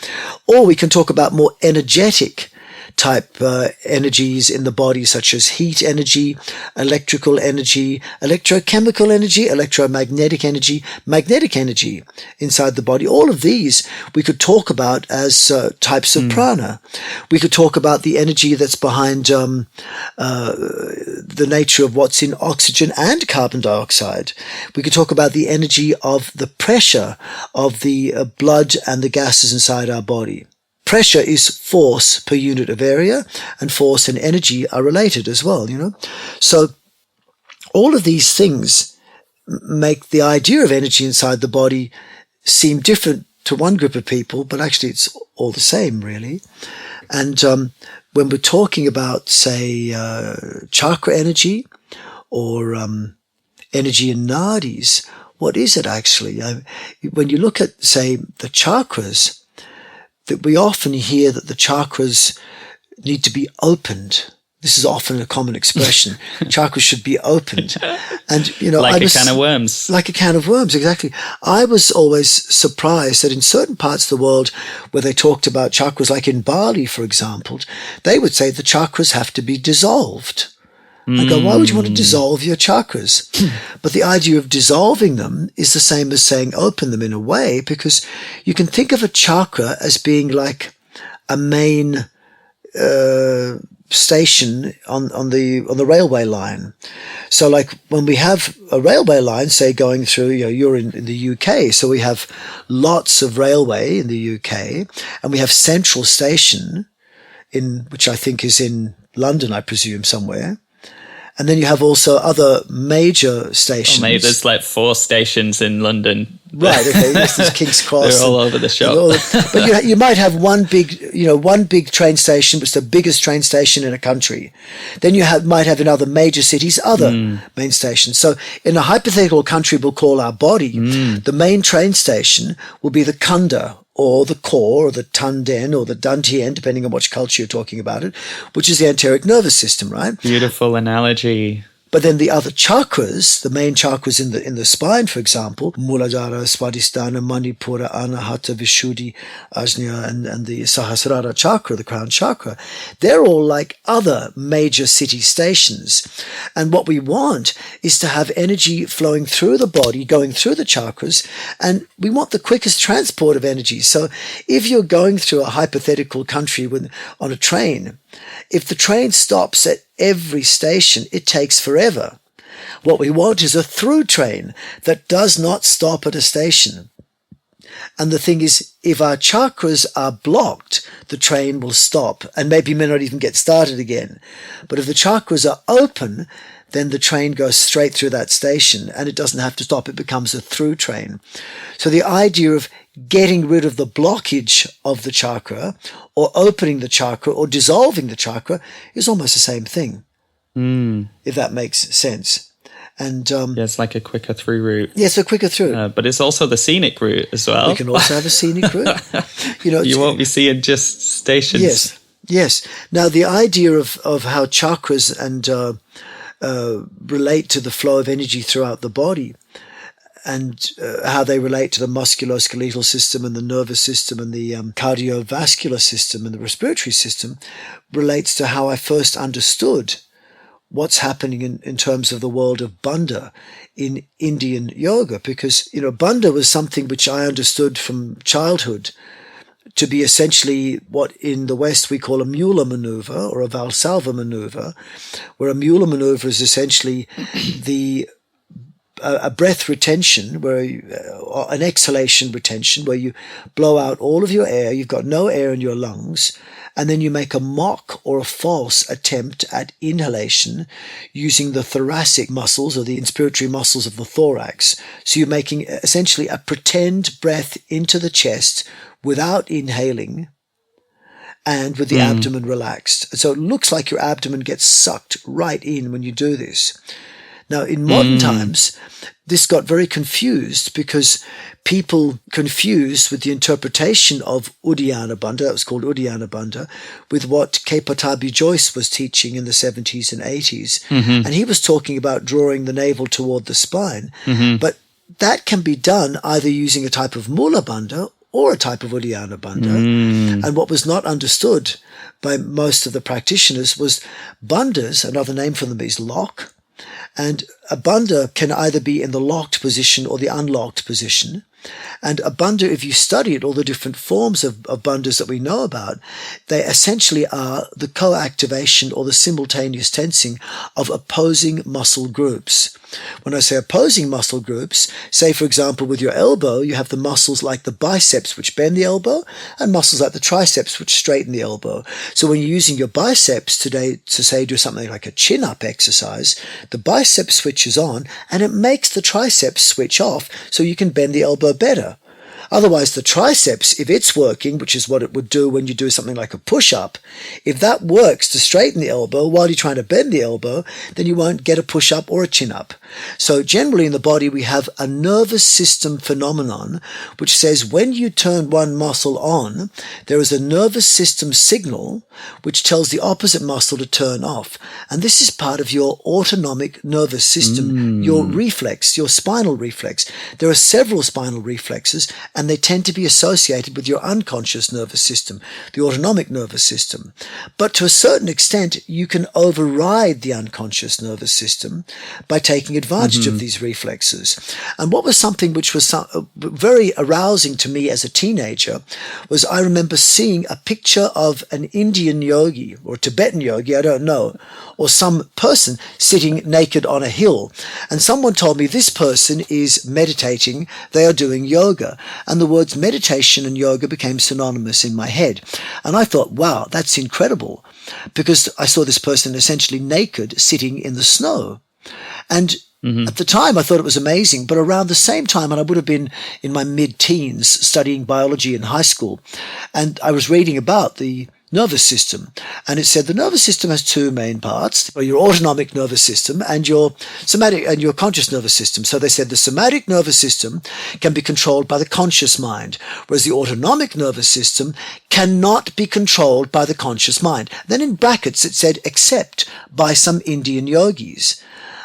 A: Or we can talk about more energetic type energies in the body, such as heat energy, electrical energy, electrochemical energy, electromagnetic energy, magnetic energy inside the body. All of these we could talk about as types of prana. We could talk about the energy that's behind the nature of what's in oxygen and carbon dioxide. We could talk about the energy of the pressure of the blood and the gases inside our body. Pressure is force per unit of area, and force and energy are related as well, So all of these things make the idea of energy inside the body seem different to one group of people, but actually it's all the same, really. And when we're talking about, say, chakra energy or energy in nadis, what is it actually? When you look at, say, the chakras, that we often hear that the chakras need to be opened. This is often a common expression. Chakras should be opened. And,
B: like a can of worms.
A: Like a can of worms, exactly. I was always surprised that in certain parts of the world where they talked about chakras, like in Bali, for example, they would say the chakras have to be dissolved. I go, why would you want to dissolve your chakras? But the idea of dissolving them is the same as saying open them in a way, because you can think of a chakra as being like a main station on the railway line. So like when we have a railway line, say going through, you're in the UK, so we have lots of railway in the UK, and we have Central Station, which I think is in London, I presume, somewhere. And then you have also other major stations.
B: Maybe there's like 4 stations in London.
A: Right, okay. There's King's Cross.
B: They're all over the shop.
A: But you might have one big train station, which is the biggest train station in a country. Then you might have in other major cities other main stations. So in a hypothetical country we'll call our body, the main train station will be the Kunda, or the core, or the Tanden, or the Dantien, depending on which culture you're talking about it, which is the enteric nervous system, right?
B: Beautiful analogy.
A: But then the other chakras, the main chakras in the spine, for example, Muladhara, Swadhisthana, Manipura, Anahata, Vishuddhi, Ajna, and the Sahasrara chakra, the crown chakra, they're all like other major city stations. And what we want is to have energy flowing through the body, going through the chakras, and we want the quickest transport of energy. So if you're going through a hypothetical country on a train, if the train stops at every station, it takes forever. What we want is a through train that does not stop at a station. And the thing is, if our chakras are blocked, the train will stop and maybe may not even get started again. But if the chakras are open, then the train goes straight through that station and it doesn't have to stop. It becomes a through train. So the idea of getting rid of the blockage of the chakra, or opening the chakra, or dissolving the chakra is almost the same thing, if that makes sense. And
B: it's like a quicker through route.
A: Yes, a quicker through.
B: But it's also the scenic route as well.
A: We can also have a scenic route.
B: You won't be seeing just stations.
A: Yes. Now, the idea of how chakras and relate to the flow of energy throughout the body, and how they relate to the musculoskeletal system and the nervous system and the cardiovascular system and the respiratory system, relates to how I first understood what's happening in terms of the world of Bandha in Indian yoga. Because, Bandha was something which I understood from childhood to be essentially what in the West we call a Mueller maneuver or a Valsalva maneuver, where a Mueller maneuver is essentially a breath retention, or an exhalation retention, where you blow out all of your air, you've got no air in your lungs, and then you make a mock or a false attempt at inhalation using the thoracic muscles or the inspiratory muscles of the thorax. So you're making essentially a pretend breath into the chest without inhaling and with the abdomen relaxed. So it looks like your abdomen gets sucked right in when you do this. Now, in modern times, this got very confused because people confused with the interpretation of Uddiyana Bandha, that was called Uddiyana Bandha, with what K. Patabi Joyce was teaching in the 70s and 80s. And he was talking about drawing the navel toward the spine. But that can be done either using a type of Mula Bandha or a type of Uddiyana Bandha. And what was not understood by most of the practitioners was bandhas, another name for them is lock. And a bandha can either be in the locked position or the unlocked position. And a bandha, if you study it, all the different forms of bandhas that we know about, they essentially are the co-activation or the simultaneous tensing of opposing muscle groups. When I say opposing muscle groups, say, for example, with your elbow, you have the muscles like the biceps, which bend the elbow, and muscles like the triceps, which straighten the elbow. So when you're using your biceps today to, say, do something like a chin-up exercise, the biceps switches on, and it makes the triceps switch off so you can bend the elbow better. Otherwise, the triceps, if it's working, which is what it would do when you do something like a push-up, if that works to straighten the elbow while you're trying to bend the elbow, then you won't get a push-up or a chin-up. So generally in the body, we have a nervous system phenomenon which says when you turn one muscle on, there is a nervous system signal which tells the opposite muscle to turn off. And this is part of your autonomic nervous system, your reflex, your spinal reflex. There are several spinal reflexes, and they tend to be associated with your unconscious nervous system, the autonomic nervous system. But to a certain extent, you can override the unconscious nervous system by taking advantage of these reflexes. And what was something which was very arousing to me as a teenager was I remember seeing a picture of an Indian yogi or Tibetan yogi, I don't know, or some person sitting naked on a hill. And someone told me this person is meditating, they are doing yoga. And the words meditation and yoga became synonymous in my head. And I thought, wow, that's incredible, because I saw this person essentially naked sitting in the snow. And at the time, I thought it was amazing, but around the same time, and I would have been in my mid-teens studying biology in high school, and I was reading about the nervous system, and it said the nervous system has two main parts, your autonomic nervous system and your somatic and your conscious nervous system. So they said the somatic nervous system can be controlled by the conscious mind, whereas the autonomic nervous system cannot be controlled by the conscious mind. Then in brackets it said except by some Indian yogis.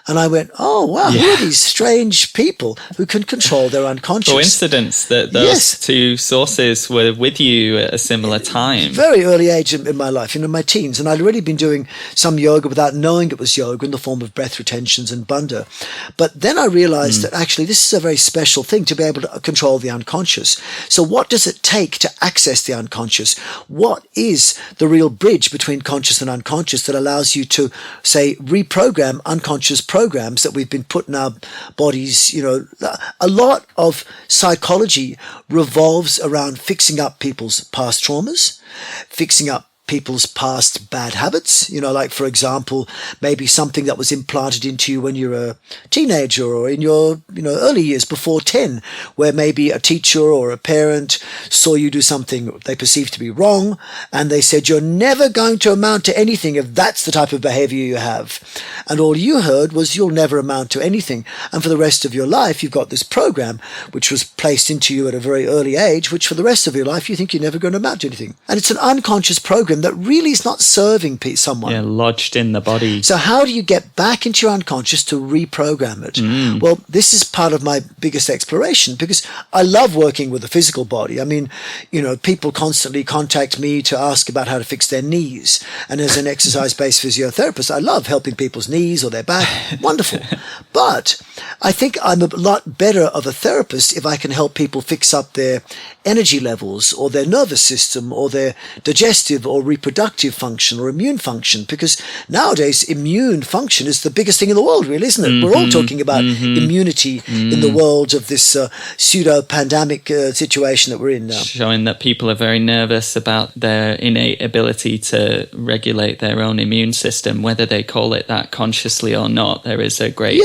A: And I went, oh, wow, who are these strange people who can control their unconscious?
B: Coincidence that those two sources were with you at a similar time.
A: Very early age in my life, my teens. And I'd already been doing some yoga without knowing it was yoga in the form of breath retentions and bandha. But then I realized that actually this is a very special thing to be able to control the unconscious. So what does it take to access the unconscious? What is the real bridge between conscious and unconscious that allows you to, say, reprogram unconscious programs that we've been put in our bodies? A lot of psychology revolves around fixing up people's past traumas, fixing up people's past bad habits, like, for example, maybe something that was implanted into you when you're a teenager or in your, early years before 10, where maybe a teacher or a parent saw you do something they perceived to be wrong, and they said, you're never going to amount to anything if that's the type of behavior you have. And all you heard was, you'll never amount to anything. And for the rest of your life, you've got this program which was placed into you at a very early age, which for the rest of your life, you think you're never going to amount to anything. And it's an unconscious program that really is not serving someone.
B: Yeah, lodged in the body.
A: So how do you get back into your unconscious to reprogram it? Well, this is part of my biggest exploration, because I love working with the physical body. I mean, people constantly contact me to ask about how to fix their knees. And as an exercise-based physiotherapist, I love helping people's knees or their back. Wonderful. But I think I'm a lot better of a therapist if I can help people fix up their energy levels or their nervous system or their digestive or reproductive function or immune function, because nowadays immune function is the biggest thing in the world, really, isn't it? We're all talking about immunity in the world of this pseudo-pandemic situation that we're in now.
B: Showing that people are very nervous about their innate ability to regulate their own immune system, whether they call it that consciously or not. There is a great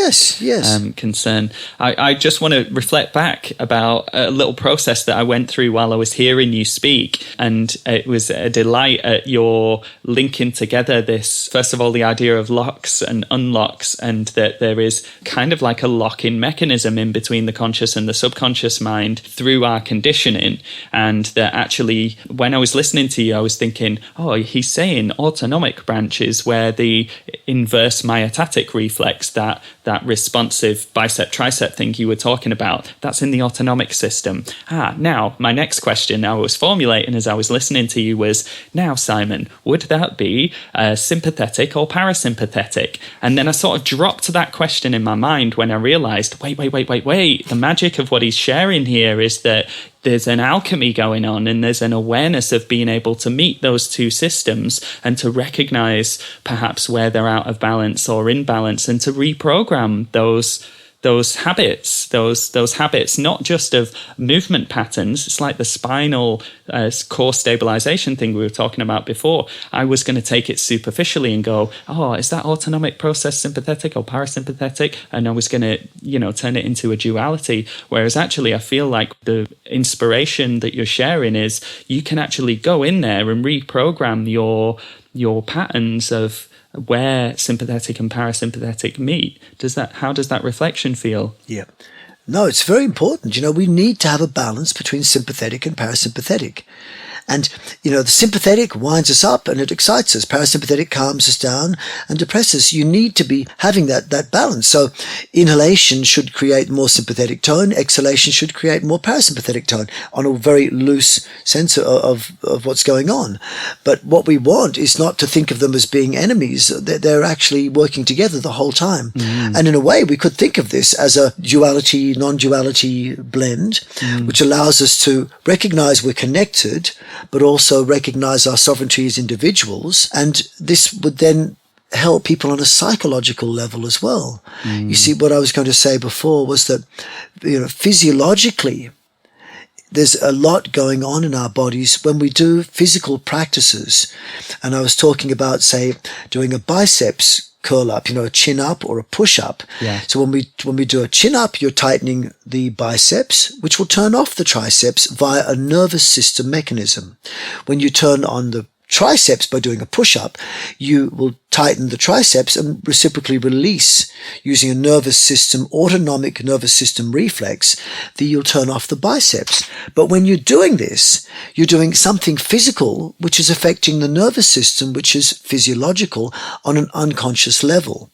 B: concern. I just want to reflect back about a little process that I went through while I was hearing you speak, and it was a delight at your linking together this, first of all, the idea of locks and unlocks, and that there is kind of like a lock-in mechanism in between the conscious and the subconscious mind through our conditioning. And that actually, when I was listening to you, I was thinking, oh, he's saying autonomic branches, where the inverse myotatic reflex, that responsive bicep tricep thing you were talking about, that's in the autonomic system. Now my next question I was formulating as I was listening to you was, now Simon, would that be sympathetic or parasympathetic? And then I sort of dropped that question in my mind when I realized, wait, the magic of what he's sharing here is that there's an alchemy going on, and there's an awareness of being able to meet those two systems and to recognize perhaps where they're out of balance or in balance, and to reprogram those habits, not just of movement patterns. It's like the spinal core stabilization thing we were talking about before. I was going to take it superficially and go, oh, is that autonomic process sympathetic or parasympathetic? And I was going to, turn it into a duality. Whereas actually, I feel like the inspiration that you're sharing is you can actually go in there and reprogram your patterns of where sympathetic and parasympathetic meet. How does that reflection feel?
A: Yeah. No, it's very important. We need to have a balance between sympathetic and parasympathetic. And, the sympathetic winds us up and it excites us. Parasympathetic calms us down and depresses. You need to be having that balance. So inhalation should create more sympathetic tone. Exhalation should create more parasympathetic tone on a very loose sense of what's going on. But what we want is not to think of them as being enemies. They're actually working together the whole time. And in a way, we could think of this as a duality, non-duality blend, which allows us to recognize we're connected, but also recognize our sovereignty as individuals. And this would then help people on a psychological level as well. You see, what I was going to say before was that, physiologically, there's a lot going on in our bodies when we do physical practices. And I was talking about, say, doing a biceps curl up, a chin up or a push up.
B: Yeah.
A: So when we do a chin up, you're tightening the biceps, which will turn off the triceps via a nervous system mechanism. When you turn on the triceps by doing a push-up, you will tighten the triceps and reciprocally release using a nervous system, autonomic nervous system reflex, that you'll turn off the biceps. But when you're doing this, you're doing something physical, which is affecting the nervous system, which is physiological on an unconscious level.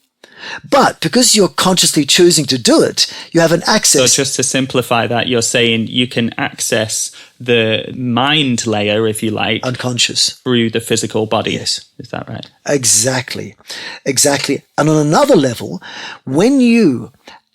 A: But because you're consciously choosing to do it, you have an access.
B: So just to simplify that, you're saying you can access the mind layer, if you like,
A: unconscious,
B: through the physical body.
A: Yes.
B: Is that right?
A: Exactly. And on another level, when you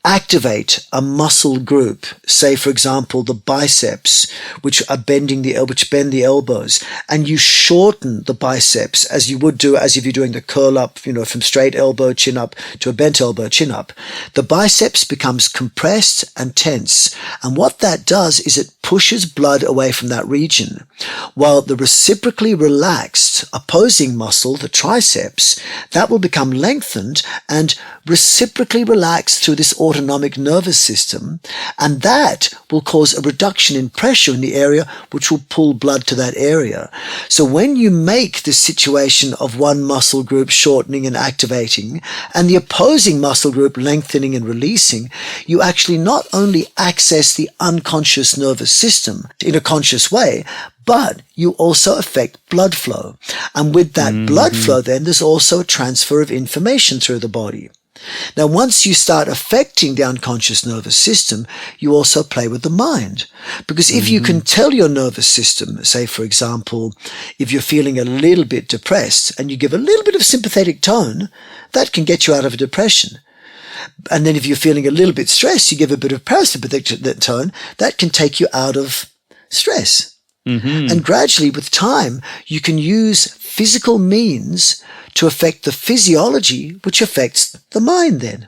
A: activate a muscle group, say for example the biceps, which bend the elbows, and you shorten the biceps as you would do as if you're doing the curl up, from straight elbow chin up to a bent elbow chin up, the biceps becomes compressed and tense. And what that does is it pushes blood away from that region, while the reciprocally relaxed opposing muscle, the triceps, that will become lengthened and reciprocally relaxed through this autonomic nervous system, and that will cause a reduction in pressure in the area, which will pull blood to that area. So when you make this situation of one muscle group shortening and activating and the opposing muscle group lengthening and releasing, you actually not only access the unconscious nervous system in a conscious way, but you also affect blood flow. And with that blood flow, then there's also a transfer of information through the body. Now, once you start affecting the unconscious nervous system, you also play with the mind. Because if you can tell your nervous system, say, for example, if you're feeling a little bit depressed and you give a little bit of sympathetic tone, that can get you out of a depression. And then if you're feeling a little bit stressed, you give a bit of parasympathetic tone, that can take you out of stress. And gradually, with time, you can use physical means to affect the physiology, which affects the mind then.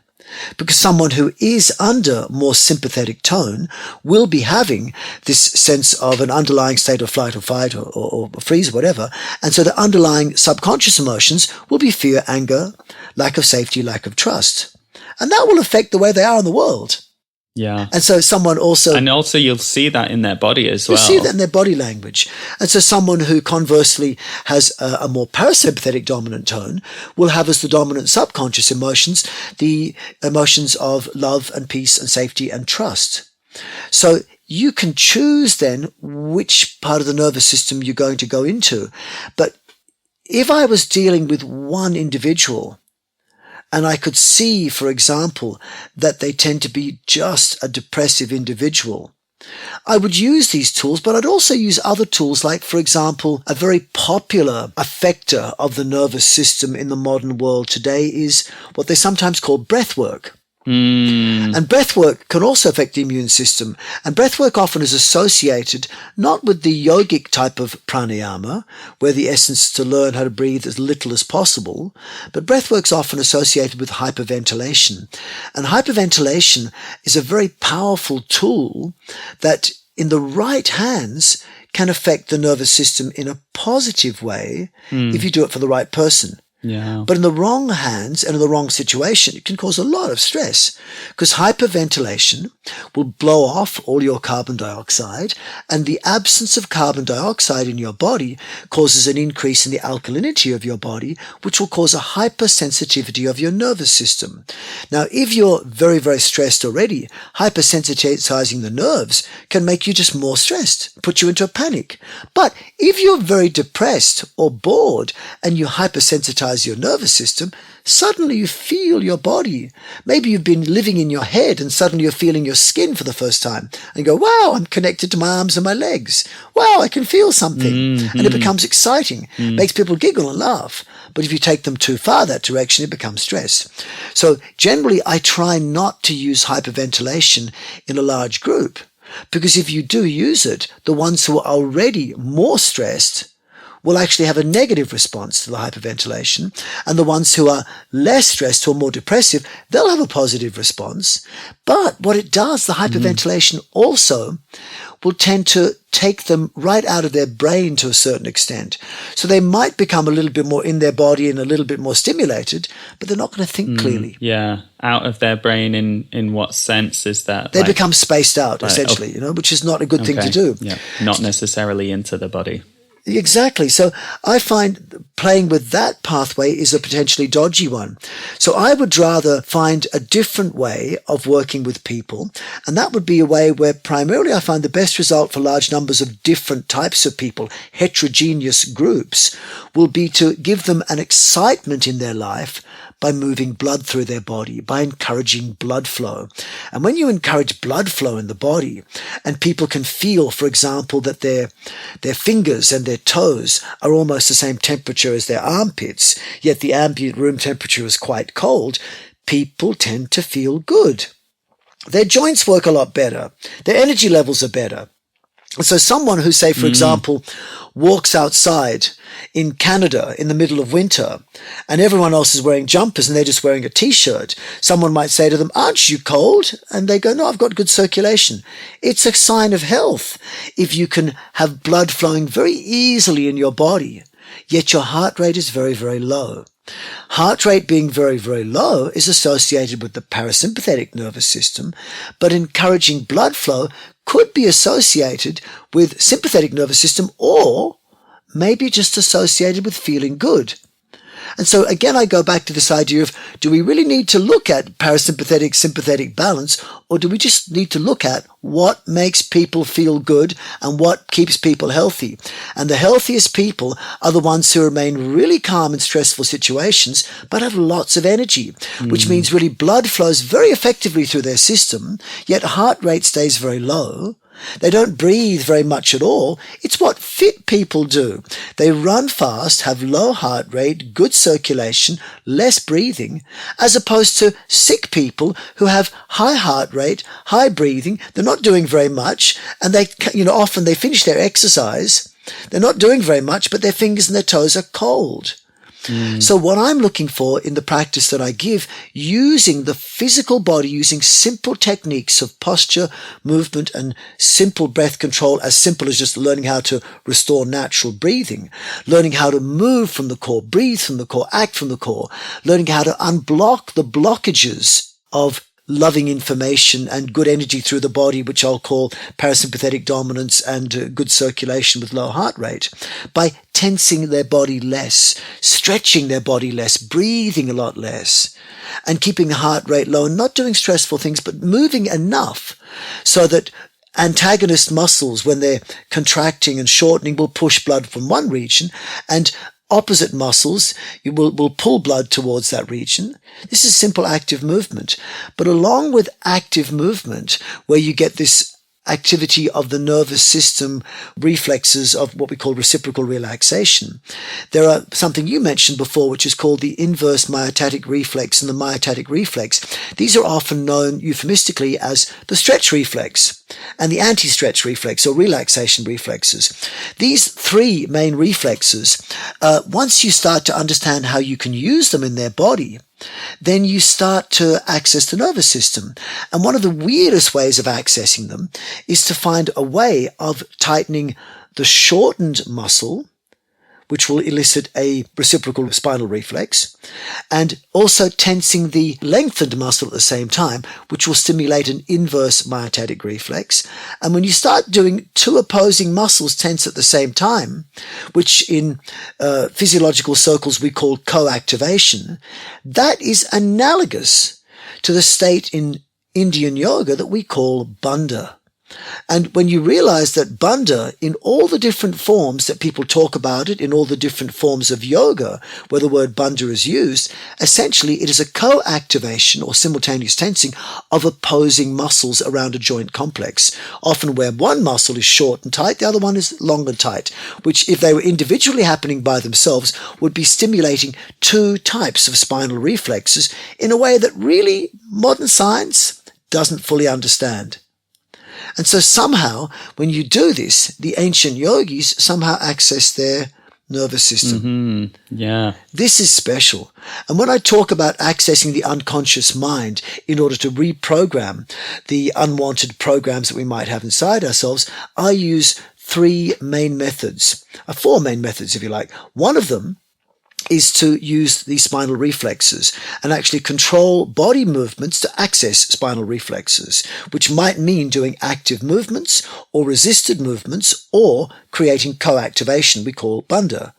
A: Because someone who is under more sympathetic tone will be having this sense of an underlying state of flight or fight or freeze, whatever. And so the underlying subconscious emotions will be fear, anger, lack of safety, lack of trust. And that will affect the way they are in the world.
B: Yeah.
A: And so someone also...
B: And also you'll see that in their body as well.
A: You'll see that in their body language. And so someone who conversely has a more parasympathetic dominant tone will have as the dominant subconscious emotions the emotions of love and peace and safety and trust. So you can choose then which part of the nervous system you're going to go into. But if I was dealing with one individual, and I could see, for example, that they tend to be just a depressive individual, I would use these tools, but I'd also use other tools like, for example, a very popular affector of the nervous system in the modern world today is what they sometimes call breath work. And breathwork can also affect the immune system. And breathwork often is associated not with the yogic type of pranayama, where the essence is to learn how to breathe as little as possible, but breathwork's often associated with hyperventilation. And hyperventilation is a very powerful tool that, in the right hands, can affect the nervous system in a positive way if you do it for the right person.
B: Yeah.
A: But in the wrong hands and in the wrong situation, it can cause a lot of stress, because hyperventilation will blow off all your carbon dioxide, and the absence of carbon dioxide in your body causes an increase in the alkalinity of your body, which will cause a hypersensitivity of your nervous system. Now, if you're very, very stressed already, hypersensitizing the nerves can make you just more stressed, put you into a panic. But if you're very depressed or bored and you hypersensitize your nervous system, suddenly you feel your body. Maybe you've been living in your head and suddenly you're feeling your skin for the first time. And you go, wow, I'm connected to my arms and my legs. Wow, I can feel something. And it becomes exciting. Makes people giggle and laugh. But if you take them too far that direction, it becomes stress. So generally, I try not to use hyperventilation in a large group, because if you do use it, the ones who are already more stressed will actually have a negative response to the hyperventilation, and the ones who are less stressed or more depressive, they'll have a positive response. But what it does, the hyperventilation also will tend to take them right out of their brain to a certain extent. So they might become a little bit more in their body and a little bit more stimulated, but they're not going to think clearly.
B: Yeah, out of their brain in what sense is that?
A: They become spaced out, essentially, which is not a good thing to do.
B: Yeah, not necessarily into the body.
A: Exactly. So I find playing with that pathway is a potentially dodgy one. So I would rather find a different way of working with people. And that would be a way where primarily I find the best result for large numbers of different types of people, heterogeneous groups, will be to give them an excitement in their life by moving blood through their body, by encouraging blood flow. And when you encourage blood flow in the body, and people can feel, for example, that their fingers and their toes are almost the same temperature as their armpits, yet the ambient room temperature is quite cold, people tend to feel good. Their joints work a lot better. Their energy levels are better. And so someone who, say, for example, walks outside in Canada in the middle of winter and everyone else is wearing jumpers and they're just wearing a t-shirt, someone might say to them, aren't you cold? And they go, no, I've got good circulation. It's a sign of health if you can have blood flowing very easily in your body, yet your heart rate is very, very low. Heart rate being very, very low is associated with the parasympathetic nervous system, but encouraging blood flow could be associated with sympathetic nervous system, or maybe just associated with feeling good. And so again, I go back to this idea of, do we really need to look at parasympathetic, sympathetic balance, or do we just need to look at what makes people feel good and what keeps people healthy? And the healthiest people are the ones who remain really calm in stressful situations, but have lots of energy, which means really blood flows very effectively through their system, yet heart rate stays very low. They don't breathe very much at all. It's what fit people do. They run fast, have low heart rate, good circulation, less breathing, as opposed to sick people who have high heart rate, high breathing. They're not doing very much, and often they finish their exercise. They're not doing very much, but their fingers and their toes are cold. So what I'm looking for in the practice that I give, using the physical body, using simple techniques of posture, movement, and simple breath control, as simple as just learning how to restore natural breathing, learning how to move from the core, breathe from the core, act from the core, learning how to unblock the blockages of loving information and good energy through the body, which I'll call parasympathetic dominance, and good circulation with low heart rate, by tensing their body less, stretching their body less, breathing a lot less, and keeping the heart rate low, and not doing stressful things, but moving enough so that antagonist muscles, when they're contracting and shortening, will push blood from one region, and opposite muscles will pull blood towards that region. This is simple active movement. But along with active movement, where you get this activity of the nervous system reflexes of what we call reciprocal relaxation. There are something you mentioned before, which is called the inverse myotatic reflex and the myotatic reflex. These are often known euphemistically as the stretch reflex and the anti-stretch reflex or relaxation reflexes. These three main reflexes, once you start to understand how you can use them in their body, then you start to access the nervous system. And one of the weirdest ways of accessing them is to find a way of tightening the shortened muscle, which will elicit a reciprocal spinal reflex, and also tensing the lengthened muscle at the same time, which will stimulate an inverse myotatic reflex. And when you start doing two opposing muscles tense at the same time, which in physiological circles we call co-activation, that is analogous to the state in Indian yoga that we call bandha. And when you realize that bandha, in all the different forms that people talk about it, in all the different forms of yoga where the word bandha is used, essentially it is a co-activation or simultaneous tensing of opposing muscles around a joint complex, often where one muscle is short and tight, the other one is long and tight, which if they were individually happening by themselves would be stimulating two types of spinal reflexes in a way that really modern science doesn't fully understand. And so somehow, when you do this, the ancient yogis somehow access their nervous system.
B: Mm-hmm. Yeah.
A: This is special. And when I talk about accessing the unconscious mind in order to reprogram the unwanted programs that we might have inside ourselves, I use four main methods, if you like. One of them is to use the spinal reflexes and actually control body movements to access spinal reflexes, which might mean doing active movements or resisted movements or creating co-activation we call bandha.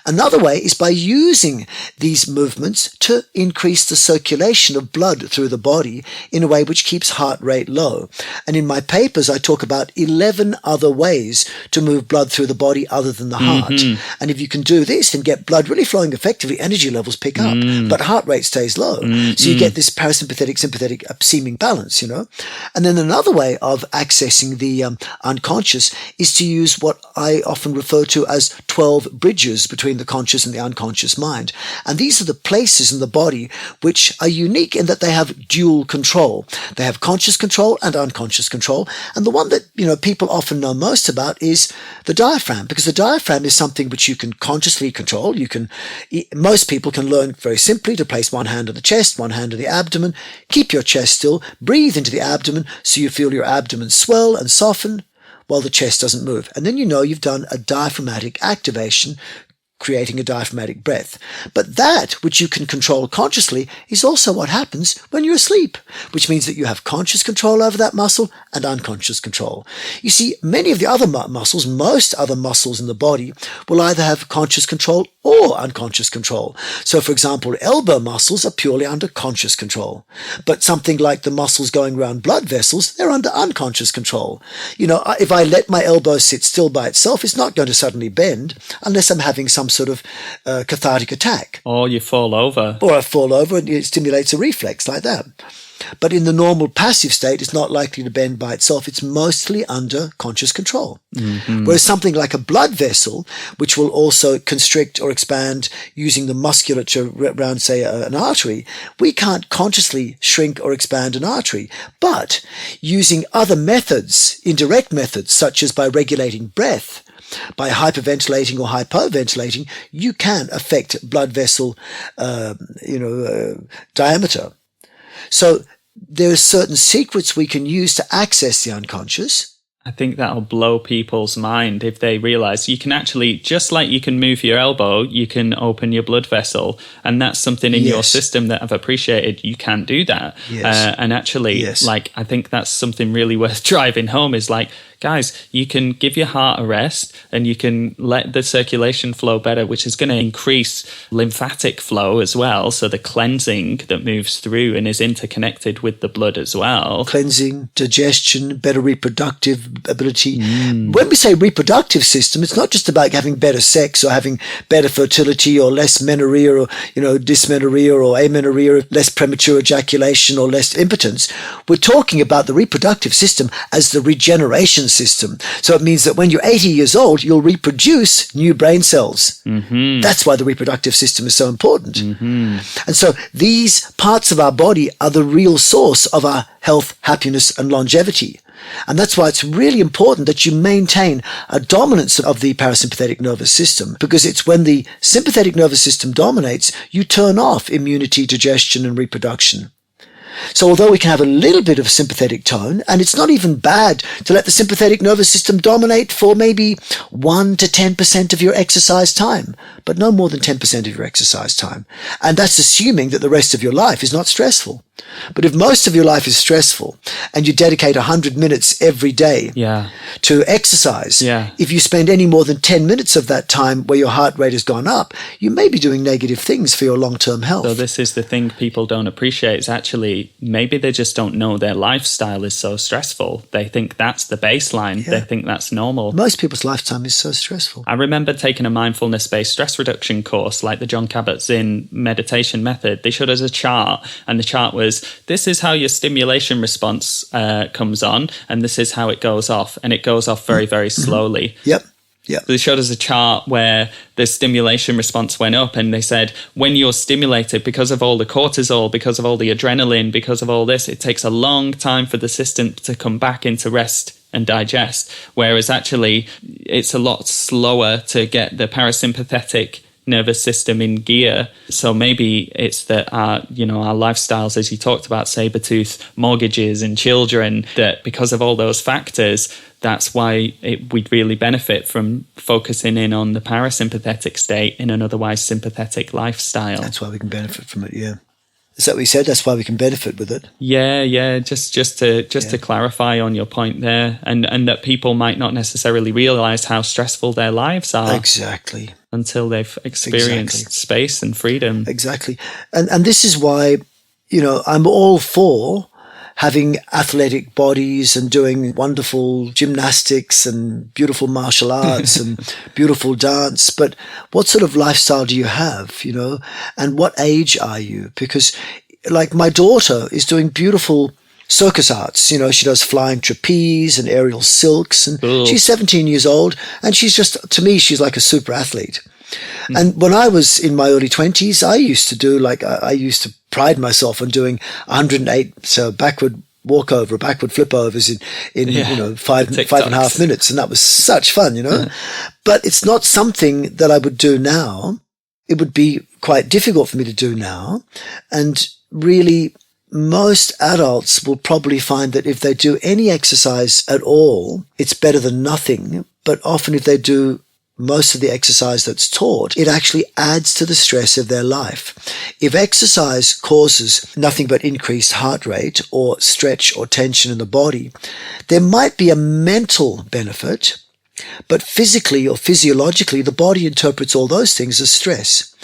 A: Another way is by using these movements to increase the circulation of blood through the body in a way which keeps heart rate low. And in my papers, I talk about 11 other ways to move blood through the body other than the heart. And if you can do this and get blood really flowing effectively, energy levels pick up, but heart rate stays low. So you get this parasympathetic, sympathetic seeming balance, And then another way of accessing the unconscious is to use what I often refer to as 12 bridges between the conscious and the unconscious mind. And these are the places in the body which are unique in that they have dual control. They have conscious control and unconscious control. And the one that, people often know most about is the diaphragm, because the diaphragm is something which you can consciously control. Most people can learn very simply to place one hand on the chest, one hand on the abdomen, keep your chest still, breathe into the abdomen so you feel your abdomen swell and soften while the chest doesn't move. And then you've done a diaphragmatic activation, creating a diaphragmatic breath. But that which you can control consciously is also what happens when you're asleep, which means that you have conscious control over that muscle and unconscious control. You see, many of the other muscles, most other muscles in the body, will either have conscious control or unconscious control. So, for example, elbow muscles are purely under conscious control. But something like the muscles going around blood vessels, they're under unconscious control. If I let my elbow sit still by itself, it's not going to suddenly bend unless I'm having some sort of cathartic attack.
B: Or you fall over.
A: Or I fall over and it stimulates a reflex like that. But in the normal passive state, it's not likely to bend by itself. It's mostly under conscious control. Whereas something like a blood vessel, which will also constrict or expand using the musculature around, say, an artery, we can't consciously shrink or expand an artery. But using other methods, indirect methods, such as by regulating breath, by hyperventilating or hypoventilating, you can affect blood vessel, diameter. So there are certain secrets we can use to access the unconscious.
B: I think that'll blow people's mind if they realize you can actually, just like you can move your elbow, you can open your blood vessel. And that's something in your system that I've appreciated. You can't do that. And actually, I think that's something really worth driving home is guys, you can give your heart a rest and you can let the circulation flow better, which is going to increase lymphatic flow as well. So the cleansing that moves through and is interconnected with the blood as well.
A: Cleansing, digestion, better reproductive ability. When we say reproductive system, it's not just about having better sex or having better fertility or less menorrhea or, dysmenorrhea or amenorrhea, less premature ejaculation or less impotence. We're talking about the reproductive system as the regeneration system. So it means that when you're 80 years old, you'll reproduce new brain cells. That's why the reproductive system is so important. And so these parts of our body are the real source of our health, happiness, and longevity. And that's why it's really important that you maintain a dominance of the parasympathetic nervous system, because it's when the sympathetic nervous system dominates, you turn off immunity, digestion, and reproduction. So although we can have a little bit of sympathetic tone, and it's not even bad to let the sympathetic nervous system dominate for maybe 1 to 10% of your exercise time, but no more than 10% of your exercise time. And that's assuming that the rest of your life is not stressful. But if most of your life is stressful and you dedicate 100 minutes every day to exercise, if you spend any more than 10 minutes of that time where your heart rate has gone up, you may be doing negative things for your long-term health.
B: So this is the thing people don't appreciate. It's actually, maybe they just don't know their lifestyle is so stressful. They think that's the baseline. They think that's normal.
A: Most people's lifetime is so stressful.
B: I remember taking a mindfulness-based stress reduction course like the John Kabat-Zinn meditation method. They showed us a chart, and the chart was, this is how your stimulation response comes on, and this is how it goes off. And it goes off very, very slowly.
A: Yep.
B: So they showed us a chart where the stimulation response went up, and they said, when you're stimulated, because of all the cortisol, because of all the adrenaline, because of all this, it takes a long time for the system to come back into rest and digest. Whereas actually, it's a lot slower to get the parasympathetic nervous system in gear. So maybe it's that our lifestyles, as you talked about, saber-tooth mortgages and children, that because of all those factors, that's why we'd really benefit from focusing in on the parasympathetic state in an otherwise sympathetic lifestyle.
A: That's why we can benefit from it, Is that what you said? That's why we can benefit with it?
B: Yeah. Just to clarify on your point there, and that people might not necessarily realise how stressful their lives are.
A: Exactly.
B: Until they've experienced space and freedom.
A: Exactly. And this is why, I'm all for having athletic bodies and doing wonderful gymnastics and beautiful martial arts and beautiful dance. But what sort of lifestyle do you have, and what age are you? Because like my daughter is doing beautiful circus arts. She does flying trapeze and aerial silks, and she's 17 years old, and to me, she's like a super athlete. And when I was in my early 20s, I used to pride myself on doing 108 backward walkover, backward flip overs in 5.5 minutes. And that was such fun, But it's not something that I would do now. It would be quite difficult for me to do now. And really, most adults will probably find that if they do any exercise at all, it's better than nothing. But often if they do most of the exercise that's taught, it actually adds to the stress of their life. If exercise causes nothing but increased heart rate or stretch or tension in the body, there might be a mental benefit, but physically or physiologically, the body interprets all those things as stress.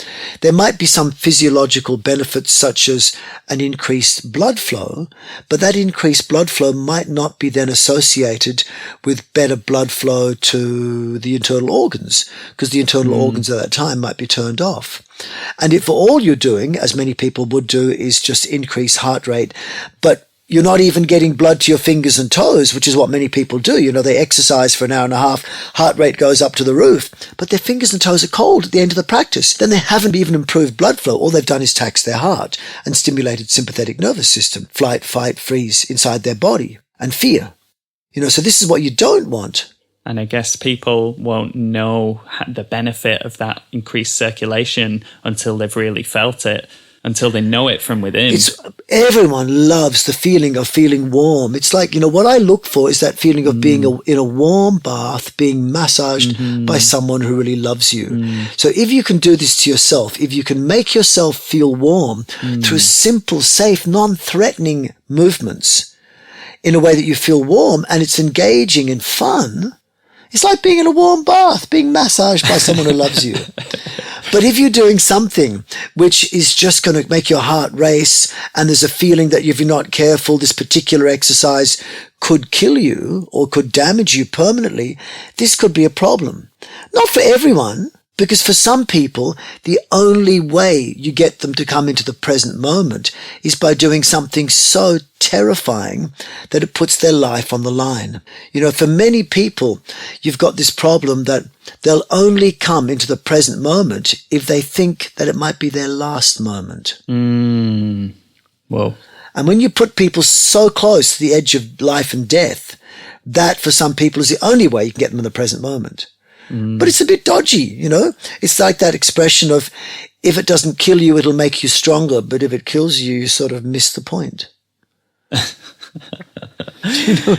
A: There might be some physiological benefits such as an increased blood flow, but that increased blood flow might not be then associated with better blood flow to the internal organs, because the internal organs at that time might be turned off. And if all you're doing, as many people would do, is just increase heart rate, but you're not even getting blood to your fingers and toes, which is what many people do. They exercise for an hour and a half, heart rate goes up to the roof, but their fingers and toes are cold at the end of the practice. Then they haven't even improved blood flow. All they've done is tax their heart and stimulated sympathetic nervous system, flight, fight, freeze inside their body, and fear. So this is what you don't want.
B: And I guess people won't know the benefit of that increased circulation until they've really felt it. Until they know it from within. Everyone
A: loves the feeling of feeling warm. It's like, what I look for is that feeling of being in a warm bath, being massaged by someone who really loves you. So if you can do this to yourself, if you can make yourself feel warm through simple, safe, non-threatening movements, in a way that you feel warm and it's engaging and fun, it's like being in a warm bath, being massaged by someone who loves you. But if you're doing something which is just going to make your heart race and there's a feeling that if you're not careful, this particular exercise could kill you or could damage you permanently, this could be a problem. Not for everyone, because for some people, the only way you get them to come into the present moment is by doing something so terrifying that it puts their life on the line. You know, for many people, you've got this problem that they'll only come into the present moment if they think that it might be their last moment.
B: Whoa.
A: And when you put people so close to the edge of life and death, that for some people is the only way you can get them in the present moment. But it's a bit dodgy, you know. It's like that expression of, if it doesn't kill you, it'll make you stronger. But if it kills you, you sort of miss the point. You know?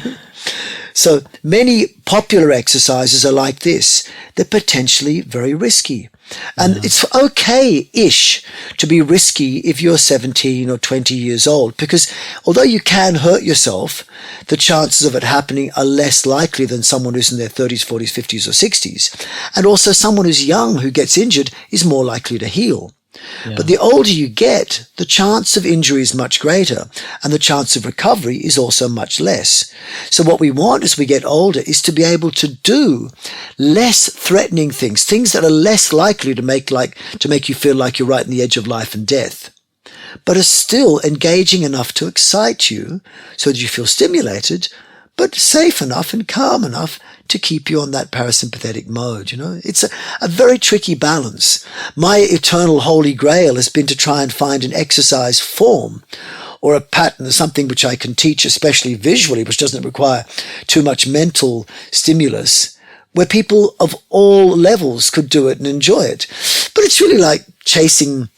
A: So many popular exercises are like this. They're potentially very risky. And it's okay-ish to be risky if you're 17 or 20 years old, because although you can hurt yourself, the chances of it happening are less likely than someone who's in their 30s, 40s, 50s or 60s. And also someone who's young who gets injured is more likely to heal. Yeah. But the older you get, the chance of injury is much greater and the chance of recovery is also much less. So what we want as we get older is to be able to do less threatening things, things that are less likely to make you feel like you're right on the edge of life and death, but are still engaging enough to excite you so that you feel stimulated, but safe enough and calm enough to keep you on that parasympathetic mode, you know. It's a very tricky balance. My eternal holy grail has been to try and find an exercise form or a pattern or something which I can teach, especially visually, which doesn't require too much mental stimulus, where people of all levels could do it and enjoy it. But it's really like chasing,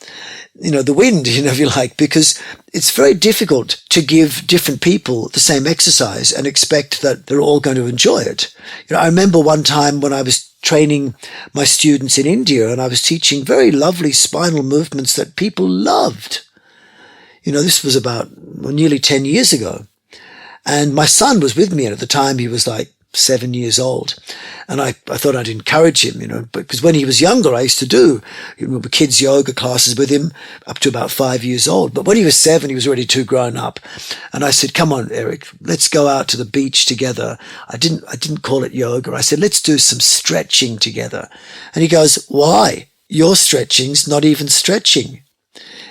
A: you know, the wind, you know, if you like, because it's very difficult to give different people the same exercise and expect that they're all going to enjoy it. You know, I remember one time when I was training my students in India and I was teaching very lovely spinal movements that people loved. You know, this was about nearly 10 years ago. And my son was with me, and at the time he was like 7 years old. And I thought I'd encourage him, you know, because when he was younger, I used to do, you know, kids yoga classes with him up to about 5 years old. But when he was 7, he was already too grown up. And I said, come on, Eric, let's go out to the beach together. I didn't call it yoga. I said, let's do some stretching together. And he goes, why? Your stretching's not even stretching.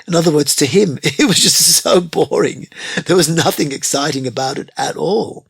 A: In other words, to him, it was just so boring. There was nothing exciting about it at all.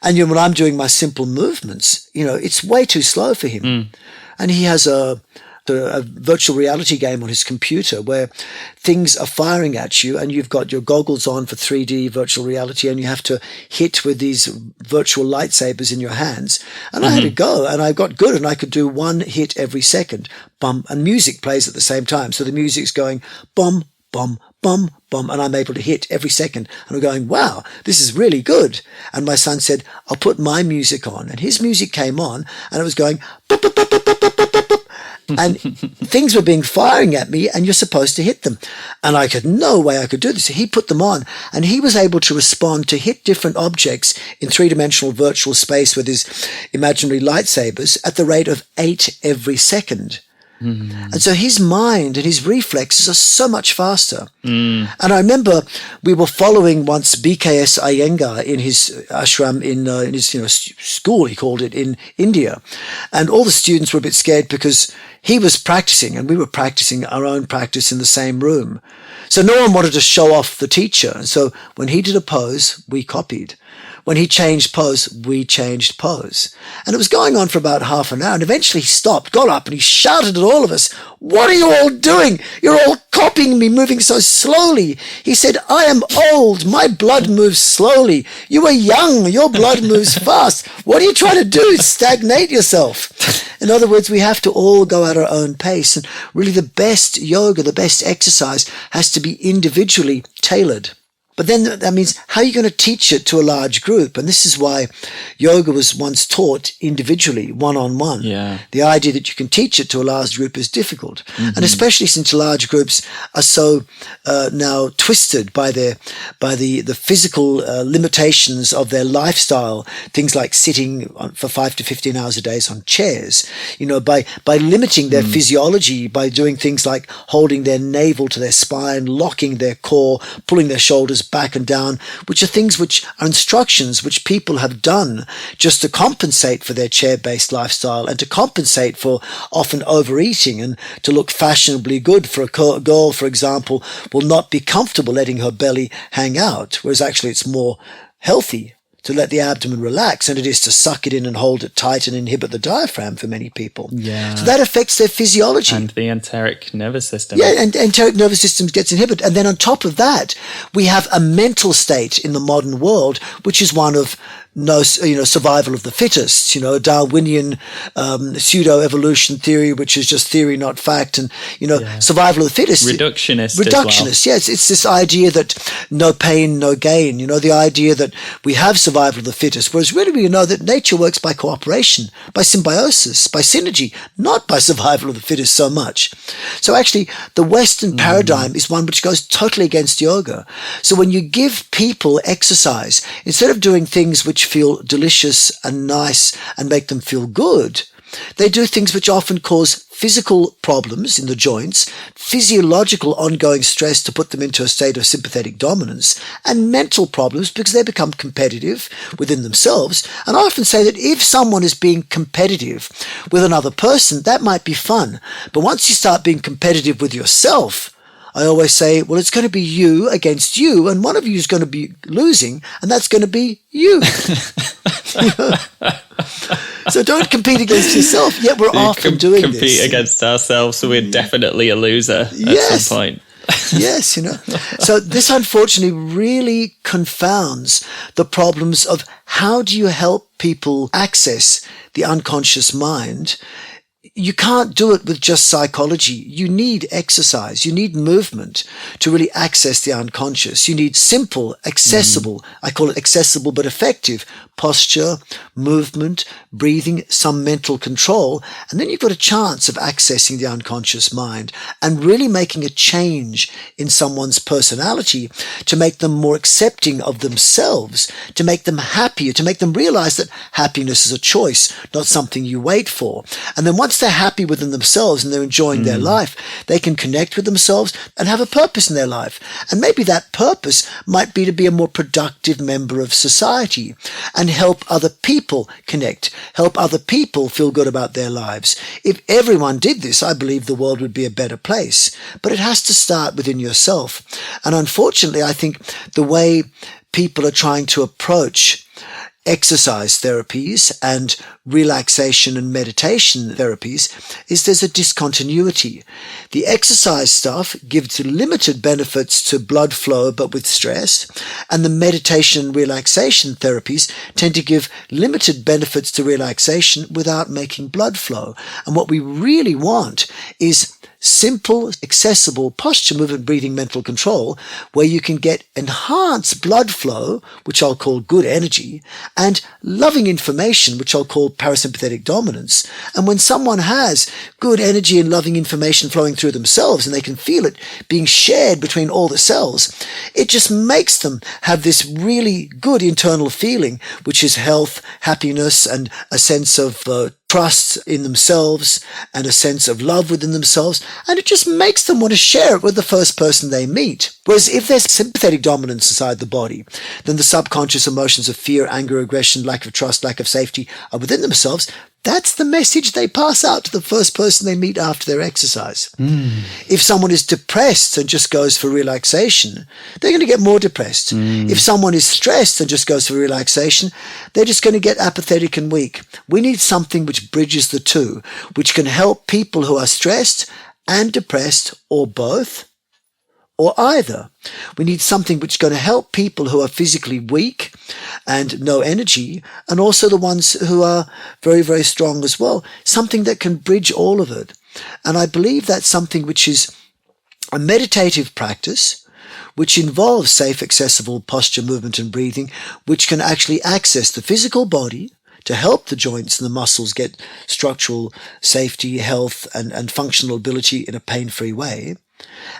A: And you know, when I'm doing my simple movements, you know, it's way too slow for him. And he has a virtual reality game on his computer where things are firing at you and you've got your goggles on for 3D virtual reality and you have to hit with these virtual lightsabers in your hands. And I had a go and I got good and I could do one hit every second. Bum, and music plays at the same time. So the music's going bum, bum, bum, bum, and I'm able to hit every second. And I'm going, wow, this is really good. And my son said, I'll put my music on. And his music came on and it was going, bup, bup, bup, bup, bup, bup, bup, bup. And things were being firing at me and you're supposed to hit them. And I had no way I could do this. He put them on and he was able to respond to hit different objects in three-dimensional virtual space with his imaginary lightsabers at the rate of 8 every second. And so his mind and his reflexes are so much faster. And I remember we were following once BKS Iyengar in his ashram in his, you know, school, he called it, in India. And all the students were a bit scared because he was practicing and we were practicing our own practice in the same room. So no one wanted to show off the teacher. And so when he did a pose, we copied. When he changed pose, we changed pose. And it was going on for about half an hour. And eventually he stopped, got up, and he shouted at all of us, what are you all doing? You're all copying me, moving so slowly. He said, I am old. My blood moves slowly. You are young. Your blood moves fast. What are you trying to do? Stagnate yourself. In other words, we have to all go at our own pace. And really the best yoga, the best exercise has to be individually tailored. But then that means, how are you going to teach it to a large group? And this is why yoga was once taught individually, one-on-one.
B: Yeah.
A: The idea that you can teach it to a large group is difficult. And especially since large groups are so now twisted by the physical limitations of their lifestyle, things like sitting for 5 to 15 hours a day on chairs, by limiting their physiology, by doing things like holding their navel to their spine, locking their core, pulling their shoulders back and down, which are things which are instructions which people have done just to compensate for their chair-based lifestyle and to compensate for often overeating, and to look fashionably good. For a girl, for example, will not be comfortable letting her belly hang out, whereas actually it's more healthy to let the abdomen relax than it is to suck it in and hold it tight and inhibit the diaphragm for many people.
B: Yeah.
A: So that affects their physiology.
B: And the enteric nervous system.
A: Yeah, and enteric nervous system gets inhibited. And then on top of that, we have a mental state in the modern world, which is one of survival of the fittest, Darwinian pseudo-evolution theory, which is just theory, not fact, and, survival of the fittest.
B: Reductionist as well.
A: Yes. It's this idea that no pain, no gain, the idea that we have survival of the fittest, whereas really we know that nature works by cooperation, by symbiosis, by synergy, not by survival of the fittest so much. So actually, the Western paradigm is one which goes totally against yoga. So when you give people exercise, instead of doing things which feel delicious and nice and make them feel good, they do things which often cause physical problems in the joints, physiological ongoing stress to put them into a state of sympathetic dominance, and mental problems because they become competitive within themselves. And I often say that if someone is being competitive with another person, that might be fun. But once you start being competitive with yourself, I always say, well, it's going to be you against you, and one of you is going to be losing, and that's going to be you. So don't compete against yourself. Yet we're often doing this.
B: Compete against ourselves, so we're definitely a loser at some point.
A: Yes, So this unfortunately really confounds the problems of how do you help people access the unconscious mind. You can't do it with just psychology. You need exercise. You need movement to really access the unconscious. You need simple, accessible, I call it accessible but effective, posture, movement, breathing, some mental control. And then you've got a chance of accessing the unconscious mind and really making a change in someone's personality to make them more accepting of themselves, to make them happier, to make them realize that happiness is a choice, not something you wait for. And then once they're happy within themselves and they're enjoying their life, they can connect with themselves and have a purpose in their life. And maybe that purpose might be to be a more productive member of society and help other people connect, help other people feel good about their lives. If everyone did this, I believe the world would be a better place. But it has to start within yourself. And unfortunately, I think the way people are trying to approach exercise therapies and relaxation and meditation therapies is there's a discontinuity. The exercise stuff gives limited benefits to blood flow but with stress, and the meditation and relaxation therapies tend to give limited benefits to relaxation without making blood flow. And what we really want is simple, accessible posture, movement, breathing, mental control, where you can get enhanced blood flow, which I'll call good energy, and loving information, which I'll call parasympathetic dominance. And when someone has good energy and loving information flowing through themselves, and they can feel it being shared between all the cells, it just makes them have this really good internal feeling, which is health, happiness, and a sense of trust in themselves and a sense of love within themselves, and it just makes them want to share it with the first person they meet. Whereas if there's sympathetic dominance inside the body, then the subconscious emotions of fear, anger, aggression, lack of trust, lack of safety are within themselves. That's the message they pass out to the first person they meet after their exercise. If someone is depressed and just goes for relaxation, they're going to get more depressed. If someone is stressed and just goes for relaxation, they're just going to get apathetic and weak. We need something which bridges the two, which can help people who are stressed and depressed, or both, or either. We need something which is going to help people who are physically weak and no energy, and also the ones who are very, very strong as well. Something that can bridge all of it. And I believe that's something which is a meditative practice, which involves safe, accessible posture, movement and breathing, which can actually access the physical body to help the joints and the muscles get structural safety, health and functional ability in a pain-free way.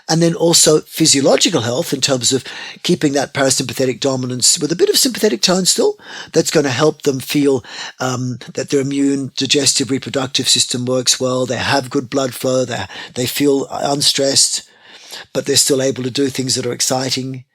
A: And then also physiological health in terms of keeping that parasympathetic dominance with a bit of sympathetic tone still. That's going to help them feel that their immune, digestive, reproductive system works well. They have good blood flow. They feel unstressed, but they're still able to do things that are exciting.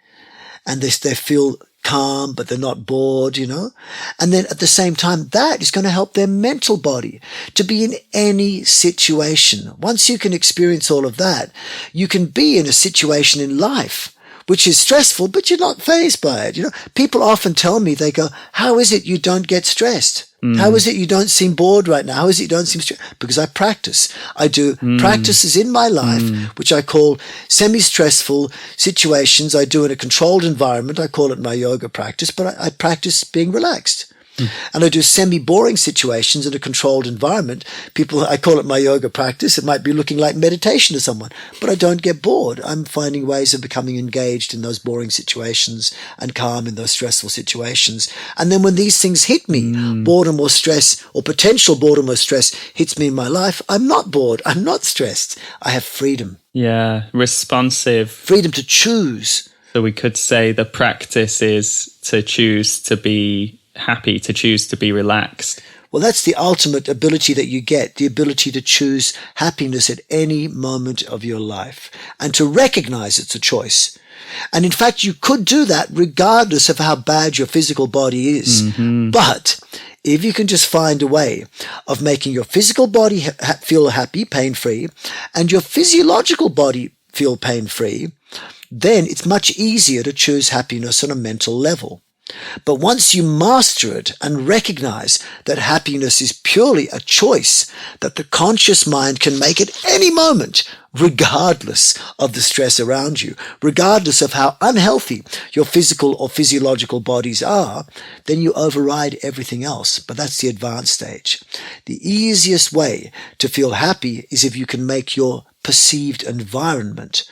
A: And they feel calm, but they're not bored, And then at the same time, that is going to help their mental body to be in any situation. Once you can experience all of that, you can be in a situation in life which is stressful, but you're not fazed by it. People often tell me, they go, how is it you don't get stressed? How is it you don't seem bored right now? How is it you don't seem stressed? Because I practice. I do practices in my life, which I call semi-stressful situations I do in a controlled environment. I call it my yoga practice, but I practice being relaxed. And I do semi-boring situations in a controlled environment. I call it my yoga practice. It might be looking like meditation to someone, but I don't get bored. I'm finding ways of becoming engaged in those boring situations and calm in those stressful situations. And then when these things hit me, boredom or stress or potential boredom or stress hits me in my life, I'm not bored. I'm not stressed. I have freedom.
B: Yeah, responsive.
A: Freedom to choose.
B: So we could say the practice is to choose to be happy, to choose to be relaxed.
A: Well, that's the ultimate ability that you get, the ability to choose happiness at any moment of your life and to recognize it's a choice. And in fact, you could do that regardless of how bad your physical body is. But if you can just find a way of making your physical body feel happy, pain-free, and your physiological body feel pain-free, then it's much easier to choose happiness on a mental level. But once you master it and recognize that happiness is purely a choice that the conscious mind can make at any moment, regardless of the stress around you, regardless of how unhealthy your physical or physiological bodies are, then you override everything else. But that's the advanced stage. The easiest way to feel happy is if you can make your perceived environment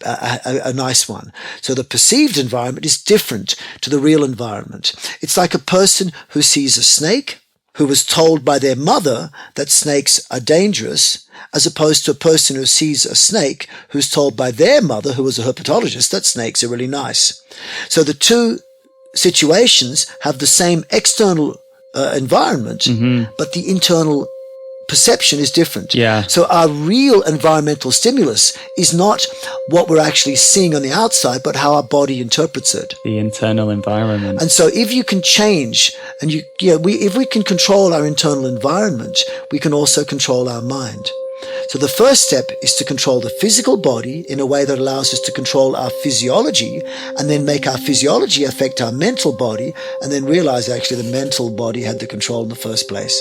A: a nice one. So the perceived environment is different to the real environment. It's like a person who sees a snake, who was told by their mother that snakes are dangerous, as opposed to a person who sees a snake who's told by their mother, who was a herpetologist, that snakes are really nice. So the two situations have the same external environment, but the internal perception is different.
B: Yeah.
A: So our real environmental stimulus is not what we're actually seeing on the outside, but how our body interprets it.
B: The internal environment.
A: And so if you can change and if we can control our internal environment, we can also control our mind. So the first step is to control the physical body in a way that allows us to control our physiology and then make our physiology affect our mental body and then realize actually the mental body had the control in the first place.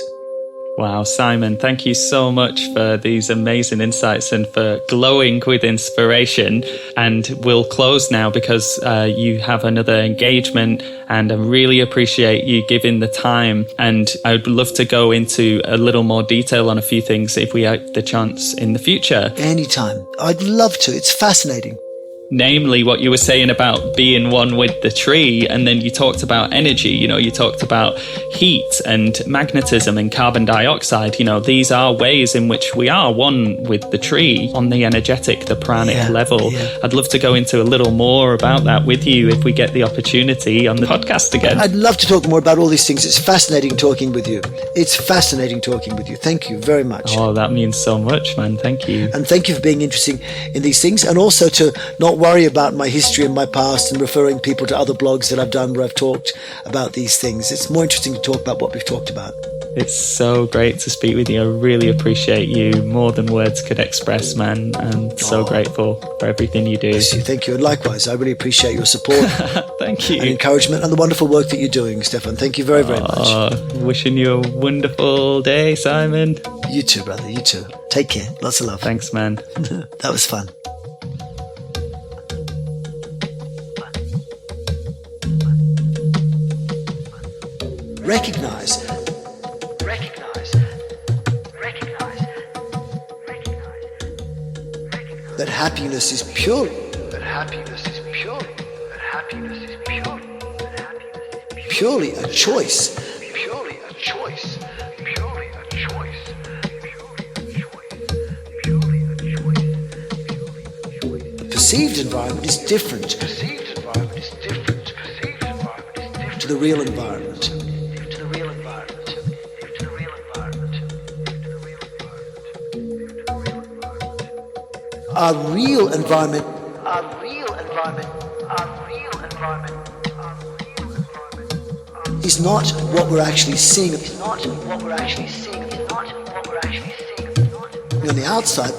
B: Wow, Simon, thank you so much for these amazing insights and for glowing with inspiration. And we'll close now because you have another engagement and I really appreciate you giving the time. And I'd love to go into a little more detail on a few things if we have the chance in the future.
A: Anytime. I'd love to. It's fascinating.
B: Namely what you were saying about being one with the tree, and then you talked about energy, you talked about heat and magnetism and carbon dioxide. These are ways in which we are one with the tree on the energetic, the pranic level. Yeah. I'd love to go into a little more about that with you if we get the opportunity on the podcast again.
A: I'd love to talk more about all these things. It's fascinating talking with you. It's fascinating talking with you. Thank you very much.
B: Oh, that means so much, man. Thank you.
A: And thank you for being interested in these things, and also to not worry about my history and my past and referring people to other blogs that I've done where I've talked about these things. It's more interesting to talk about what we've talked about.
B: It's so great to speak with you. I really appreciate you more than words could express, man. I'm so grateful for everything you do.
A: Yes, thank you. And likewise, I really appreciate your support.
B: Thank you.
A: And encouragement and the wonderful work that you're doing, Stefan. Thank you very, very much.
B: Wishing you a wonderful day, Simon.
A: You too, brother. You too. Take care. Lots of love.
B: Thanks, man.
A: That was fun. Recognize that happiness is pure. Purely a choice. The perceived environment is different to the real environment. Our real environment is not what we're actually seeing on the outside,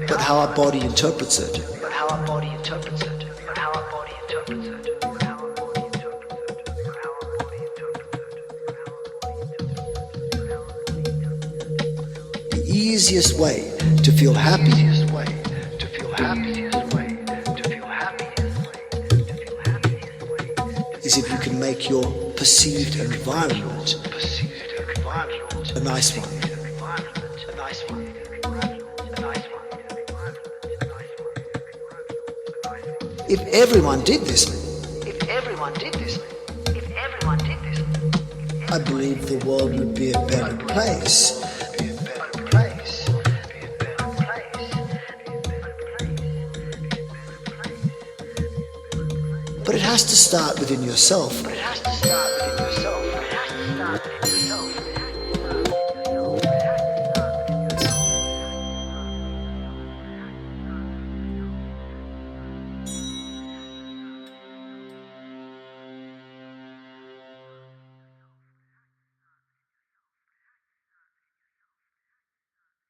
A: but how our body interprets it. The easiest way to feel happy is if you can make your perceived environment a nice one. If everyone did this, I believe the world would be a better place. But it has to start within yourself.